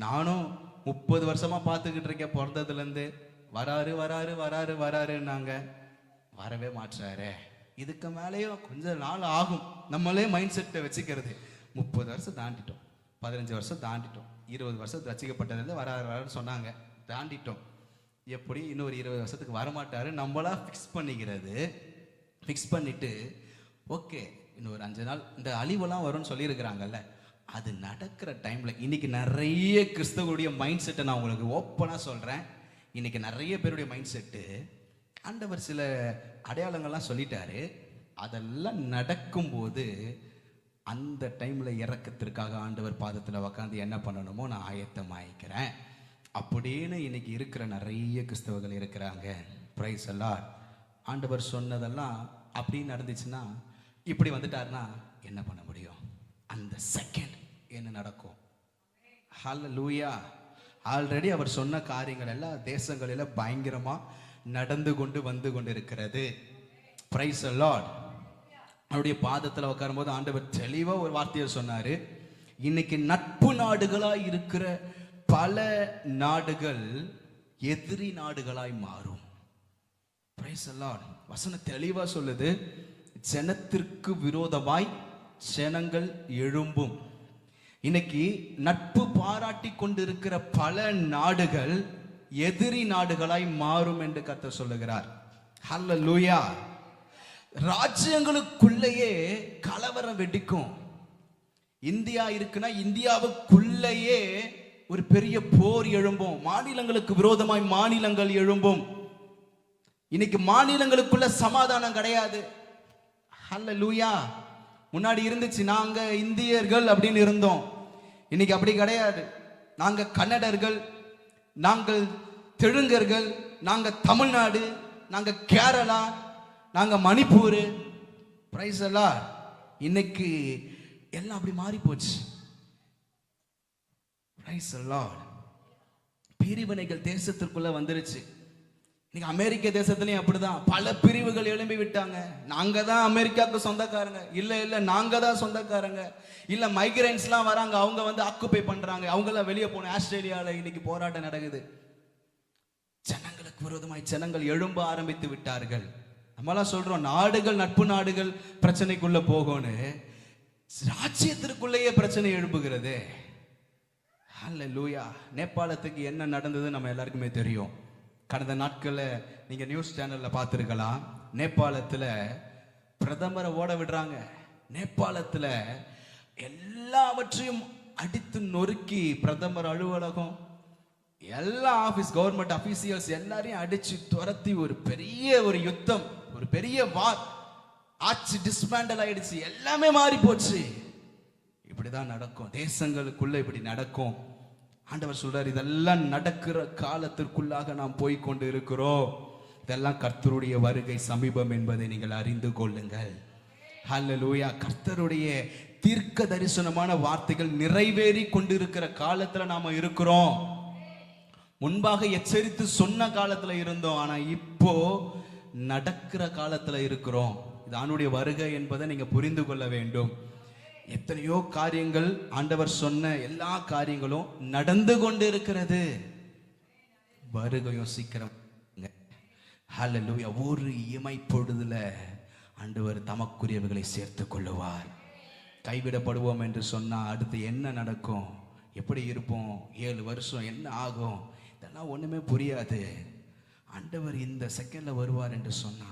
நானும் 30 வருஷமாக பார்த்துக்கிட்டு இருக்கேன், பிறந்ததுலேருந்து. வராரு வராரு வராரு வராருன்னாங்க, வரவே மாற்றாரே. இதுக்கு மேலேயும் கொஞ்சம் நாள் ஆகும். நம்மளே மைண்ட் செட்டை வச்சுக்கிறது. 30 வருஷம் தாண்டிட்டோம், 15 வருஷம் தாண்டிட்டோம், 20 வருஷம் ரசிக்கப்பட்டதுலேருந்து வராரு வராருன்னு சொன்னாங்க, தாண்டிட்டோம். எப்படி இன்னொரு 20 வருஷத்துக்கு வரமாட்டாரு நம்மளா ஃபிக்ஸ் பண்ணிக்கிறது. ஃபிக்ஸ் பண்ணிட்டு ஓகே இன்னொரு 5 நாள் இந்த அழிவெல்லாம் வரும்னு சொல்லியிருக்கிறாங்கல்ல, அது நடக்கிற டைமில் இன்னைக்கு நிறைய கிறிஸ்தவருடைய மைண்ட் செட்டை நான் உங்களுக்கு ஓப்பனாக சொல்கிறேன். இன்னைக்கு நிறைய பேருடைய மைண்ட் செட்டு, ஆண்டவர் சில அடையாளங்கள்லாம் சொல்லிட்டாரு, அதெல்லாம் நடக்கும்போது அந்த டைமில் இறக்கத்திற்காக ஆண்டவர் பாதத்தில் உக்காந்து என்ன பண்ணணுமோ நான் ஆயத்தமாயிக்கிறேன் அப்படின்னு இன்னைக்கு இருக்கிற நிறைய கிறிஸ்தவர்கள் இருக்கிறாங்க. Price the Lord. ஆண்டவர் சொன்னதெல்லாம் அப்படின்னு நடந்துச்சுன்னா, இப்படி வந்துட்டாருன்னா என்ன பண்ண முடியும்? அந்த செகண்ட் என்ன நடக்கும்? ஹல்லேலூயா. ஆல்ரெடி அவர் சொன்ன காரியங்கள் எல்லாம் தேசங்களில் பயங்கரமா நடந்து கொண்டு வந்து கொண்டிருக்கிறது. Price the Lord. அவருடைய பாதத்தில் உட்காரும்போது ஆண்டவர் தெளிவா ஒரு வார்த்தையை சொன்னாரு. இன்னைக்கு நட்பு நாடுகளாய் இருக்கிற பல நாடுகள் எதிரி நாடுகளாய் மாறும். Price the Lord. வசனம் தெளிவா சொல்லுது, ஜனத்திற்கு விரோதமாய் ஜனங்கள் எழும்பும். இன்னைக்கு நட்பு பாராட்டி கொண்டிருக்கிற பல நாடுகள் எதிரி நாடுகளாய் மாறும் என்று கர்த்தர் சொல்லுகிறார். ஹல்லேலூயா. ராஜ்யங்களுக்குள்ளேயே கலவரம் வெடிக்கும். இந்தியா இருக்குன்னா இந்தியாவுக்குள்ளேயே ஒரு பெரிய போர் எழும்பும். மாநிலங்களுக்கு விரோதமாய் மாநிலங்கள் எழும்பும். இன்னைக்கு மாநிலங்களுக்குள்ள சமாதானம் கிடையாது. ஹல்லேலூயா. முன்னாடி இருந்துச்சு, நாங்க இந்தியர்கள் அப்படின்னு இருந்தோம். இன்னைக்கு அப்படி கிடையாது. நாங்க கன்னடர்கள், நாங்கள் தெலுங்கர்கள், நாங்க தமிழ்நாடு, நாங்க கேரளா, நாங்க மணிப்பூர். Price the Lord. இன்னைக்கு எல்லாம் அப்படி மாறி போச்சு. Praise the Lord. பிரிவினைகள் தேசத்திற்குள்ள வந்துருச்சு. இன்னைக்கு அமெரிக்க தேசத்துலயும் அப்படிதான் பல பிரிவுகள் எழும்பி விட்டாங்க. நாங்க தான் அமெரிக்காவுக்கு சொந்தக்காரங்க, இல்ல நாங்க தான் சொந்தக்காரங்க, இல்ல மைக்ரன்ஸ்லாம் வராங்க, அவங்க வந்து ஆக்குபை பண்றாங்க, அவங்க எல்லாம் வெளியே போன. ஆஸ்திரேலியால இன்னைக்கு போராட்டம் நடக்குது. ஜனங்களுக்கு விரோதமாய் ஜனங்கள் எழும்ப ஆரம்பித்து விட்டார்கள். நம்மளாம் சொல்றோம் நாடுகள், நட்பு நாடுகள் பிரச்சனைக்குள்ள போகும்னு. ராஜ்யத்திற்குள்ளேயே பிரச்சனை எழும்புகிறது. ஹல்லேலூயா. நேபாளத்துக்கு என்ன நடந்தது நம்ம எல்லாருக்குமே தெரியும். கடந்த நாட்களில் நீங்க நியூஸ் சேனல்ல பார்த்துருக்கலாம். நேபாளத்தில் பிரதமரை ஓட விடுறாங்க. நேபாளத்தில் எல்லாவற்றையும் அடித்து நொறுக்கி பிரதமர் அலுவலகம், எல்லா ஆபீஸ், கவர்மெண்ட் அபிஷியல்ஸ் எல்லாரையும் அடிச்சு துரத்தி ஒரு பெரிய ஒரு யுத்தம், ஒரு பெரிய வார். ஆட்சி டிஸ்மேண்டல் ஆயிடுச்சு. எல்லாமே மாறி போச்சு. இப்படிதான் நடக்கும். தேசங்களுக்குள்ள இப்படி நடக்கும். ஆண்டவர் சொல்றார், இதெல்லாம் நடக்கிற காலத்திற்குள்ளாக நாம் போய்கொண்டு இருக்கிறோம். இதெல்லாம் கர்த்தருடைய வருகை சமீபம் என்பதை நீங்கள் அறிந்து கொள்ளுங்கள். ஹல்லேலூயா. கர்த்தருடைய தீர்க்க தரிசனமான வார்த்தைகள் நிறைவேறி கொண்டிருக்கிற காலத்துல நாம இருக்கிறோம். முன்பாக எச்சரித்து சொன்ன காலத்துல இருந்தோம், ஆனா இப்போ நடக்கிற காலத்துல இருக்கிறோம். இது ஆண்டவருடைய வருகை என்பதை நீங்க புரிந்து கொள்ள வேண்டும். எத்தனையோ காரியங்கள் ஆண்டவர் சொன்ன எல்லா காரியங்களும் நடந்து கொண்டு இருக்கிறது. வருகையும் சீக்கிரம். ஹல்லேலூயா. ஒரு இமை பொழுதுல ஆண்டவர் தமக்குரியவர்களை சேர்த்துக் கொள்ளுவார். கைவிடப்படுவோம் என்று சொன்னா அடுத்து என்ன நடக்கும், எப்படி இருப்போம், 7 வருஷம் என்ன ஆகும், இதெல்லாம் ஒண்ணுமே புரியாது. ஆண்டவர் இந்த செகண்ட்ல வருவார் என்று சொன்னா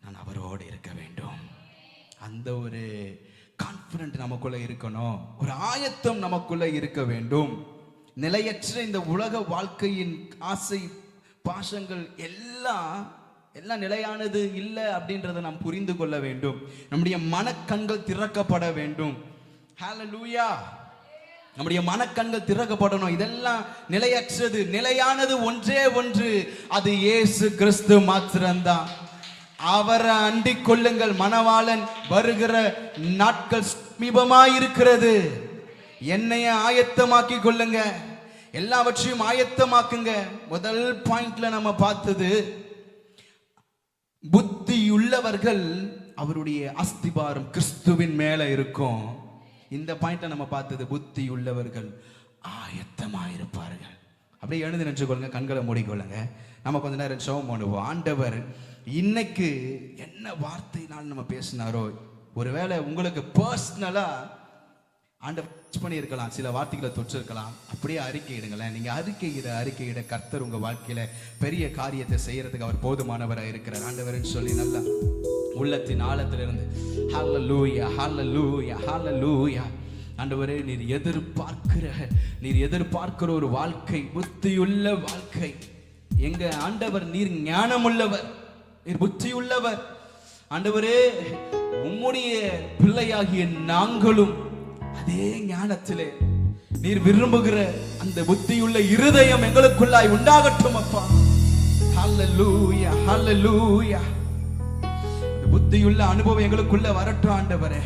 நான் அவரோடு இருக்க வேண்டும். அந்த ஒரு கான்ஃபிடென்ட் நமக்குள்ள இருக்கணும். ஒரு ஆயத்தம் நமக்குள்ள இருக்க வேண்டும். நிலையற்ற இந்த உலக வாழ்க்கையின் ஆசை பாசங்கள் எல்லாம் நிலையானது இல்லை அப்படின்றத நாம் புரிந்து கொள்ள வேண்டும். நம்முடைய மனக்கண்கள் திறக்கப்பட வேண்டும். ஹல்லேலூயா. நம்முடைய மனக்கண்கள் திறக்கப்படணும். இதெல்லாம் நிலையற்றது. நிலையானது ஒன்றே ஒன்று, அது இயேசு கிறிஸ்து மாத்திரம்தான். அவரை அண்டிக் கொள்ளுங்கள். மணவாளன் வருகிற நாட்கள் சமீபமாயிருக்கிறது. என்னைய ஆயத்தமாக்கி கொள்ளுங்க. எல்லாவற்றையும் ஆயத்தமாக்குங்க. முதல் பாயிண்ட்ல நம்ம பார்த்தது, புத்தி உள்ளவர்கள் அவருடைய அஸ்திபாரம் கிறிஸ்துவின் மேல இருக்கும். இந்த பாயிண்ட்ல நம்ம பார்த்தது, புத்தி உள்ளவர்கள் ஆயத்தமாயிருப்பார்கள். அப்படியே எழுந்து நின்று கொள்ளுங்க, கண்களை மூடிக்கொள்ளுங்க. நம்ம கொஞ்ச நேரம் ஜெபம் பண்ணுவோம். ஆண்டவர் இன்னைக்கு என்ன வார்த்தையினால் நம்ம பேசினாரோ, ஒருவேளை உங்களுக்கு பர்சனலா ஆண்டவர் பண்ணி இருக்கலாம், சில வார்த்தைகளை தொற்றிருக்கலாம். அப்படியே அறிக்கையிடுங்களேன். நீங்க அறிக்கையிட கர்த்தர் உங்க வாழ்க்கையில பெரிய காரியத்தை செய்யறதுக்கு அவர் போதுமானவராக இருக்கிறார். ஆண்டவர்னு சொல்லி நல்லா உள்ளத்தின் ஆழத்திலிருந்து ஹல்லேலூயா, ஹல்லேலூயா, ஹல்லேலூயா. ஆண்டவரே, நீர் எதிர்பார்க்கிற ஒரு வாழ்க்கை, புத்தியுள்ள வாழ்க்கை. எங்க ஆண்டவர், நீர் ஞானமுள்ளவர், நீர் புத்தியுள்ளவர். ஆண்டவரே, உம்முடைய பிள்ளையாகிய நாங்களும் அதே ஞானத்திலே நீர் விரும்புகிற அந்த புத்தியுள்ள இருதயம் எங்களுக்குள்ளாய் உண்டாகட்டும் அப்பா. ஹல்லேலூயா, ஹல்லேலூயா. புத்தியுள்ள அனுபவம் எங்களுக்குள்ள வரட்டும் ஆண்டவரே.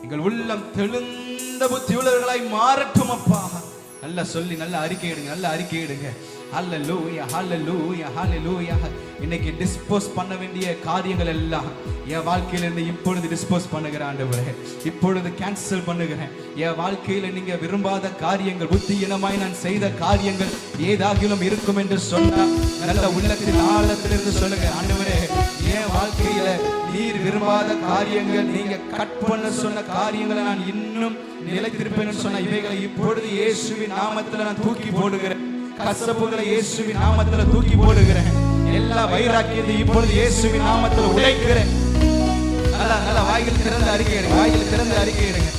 எங்கள் உள்ளம் தெளிந்த புத்தியுள்ளவர்களாய் மாறட்டும் அப்பா. நல்லா சொல்லி நல்ல அறிக்கையிடுங்க, நல்ல அறிக்கையிடுங்க. ஹல்லேலூயா, ஹல்லேலூயா, ஹல்லேலூயா. இன்னைக்கு டிஸ்போஸ் பண்ண வேண்டிய காரியங்கள் எல்லாம் என் வாழ்க்கையிலிருந்து இப்பொழுது டிஸ்போஸ் பண்ணுகிறேன் ஆண்டவரே. இப்பொழுது கேன்சல் பண்ணுகிறேன். என் வாழ்க்கையில நீங்க விரும்பாத காரியங்கள், புத்தியினமாய் நான் செய்த காரியங்கள் ஏதாகிலும் இருக்கும் என்று சொன்னா நல்ல உள்ளத்தின் ஆழத்திலிருந்து சொல்லுங்க, ஆண்டவரே என் வாழ்க்கையில நீர் விரும்பாத காரியங்கள், நீங்க கட் பண்ண சொன்ன காரியங்களை நான் இன்னும் நிலைத்திருப்பேன்னு சொன்ன இவைகளை இப்பொழுது இயேசுவின் நாமத்துல நான் தூக்கி போடுகிறேன். கசப்புகளை இயேசுவின் நாமத்துல தூக்கி போடுகிறேன். எல்லா வைராக்கியத்தை இப்பொழுது இயேசுவின் நாமத்துல உடைக்கிறேன். நல்லா நல்லா வாயில் திறந்து அறிக்கையிடுங்க, வாயில் திறந்து அறிக்கையிடுங்க.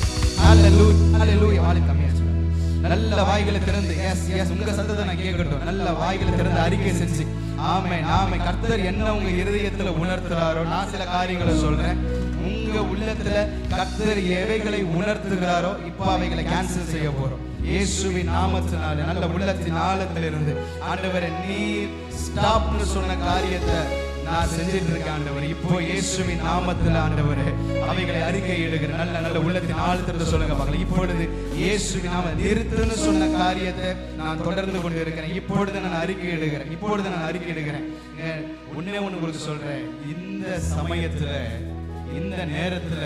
ஹல்லேலூயா, ஹல்லேலூயா. வாயில் கம்மியா சொல்லுங்க. நல்ல வாய்களை திறந்து எஸ் எஸ் உங்க சத்தத்தை நான் கேட்கட்டும். நல்ல வாய்களை திறந்து அறிக்கை செஞ்சு ஆமென் ஆமென். கர்த்தர் என்ன உங்க இருதயத்துல உணர்த்துறாரோ, நான் சில காரியங்களை சொல்றேன். உங்க உள்ளத்துல கர்த்தர் எவைகளை உணர்த்துகிறாரோ இப்ப அவைகளை கேன்சல் செய்ய போறோம் இயேசுவின் நாமத்தினால. நல்ல உள்ளத்தின் ஆழத்திலிருந்து ஆண்டவரே நீர் ஸ்டாப்னு சொன்ன காரியத்தை நான் செஞ்சிட்டு இருக்கேன் ஆண்டவரே. இப்போ இயேசுவின் நாமத்தில் ஆண்டவரே அவைகளை அறிக்கை இடுகிறேன். நல்ல நல்ல உள்ளத்தின் ஆழத்திலிருந்து சொல்லுங்க பாருங்க. இப்பொழுது இயேசுவின் நாம நிறுத்துன்னு சொன்ன காரியத்தை நான் தொடர்ந்து கொண்டு இருக்கிறேன். இப்பொழுது நான் அறிக்கை இடுகிறேன். இப்பொழுது நான் அறிக்கை இடுகிறேன். ஒண்ணே ஒண்ணு உங்களுக்கு சொல்றேன். இந்த சமயத்துல இந்த நேரத்துல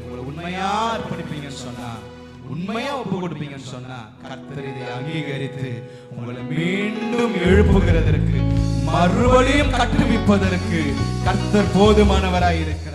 உங்களை உண்மையா அர்ப்பணிப்பீங்கன்னு சொன்னா, உண்மையா ஒப்பு கொடுப்பீங்கன்னு சொன்னா கர்த்தர் இதை அங்கீகரித்து உங்களை மீண்டும் எழுப்புகிறதற்கு, மறுபடியும் கட்டுவிப்பதற்கு கர்த்தர் போதுமானவராய் இருக்கிறார்.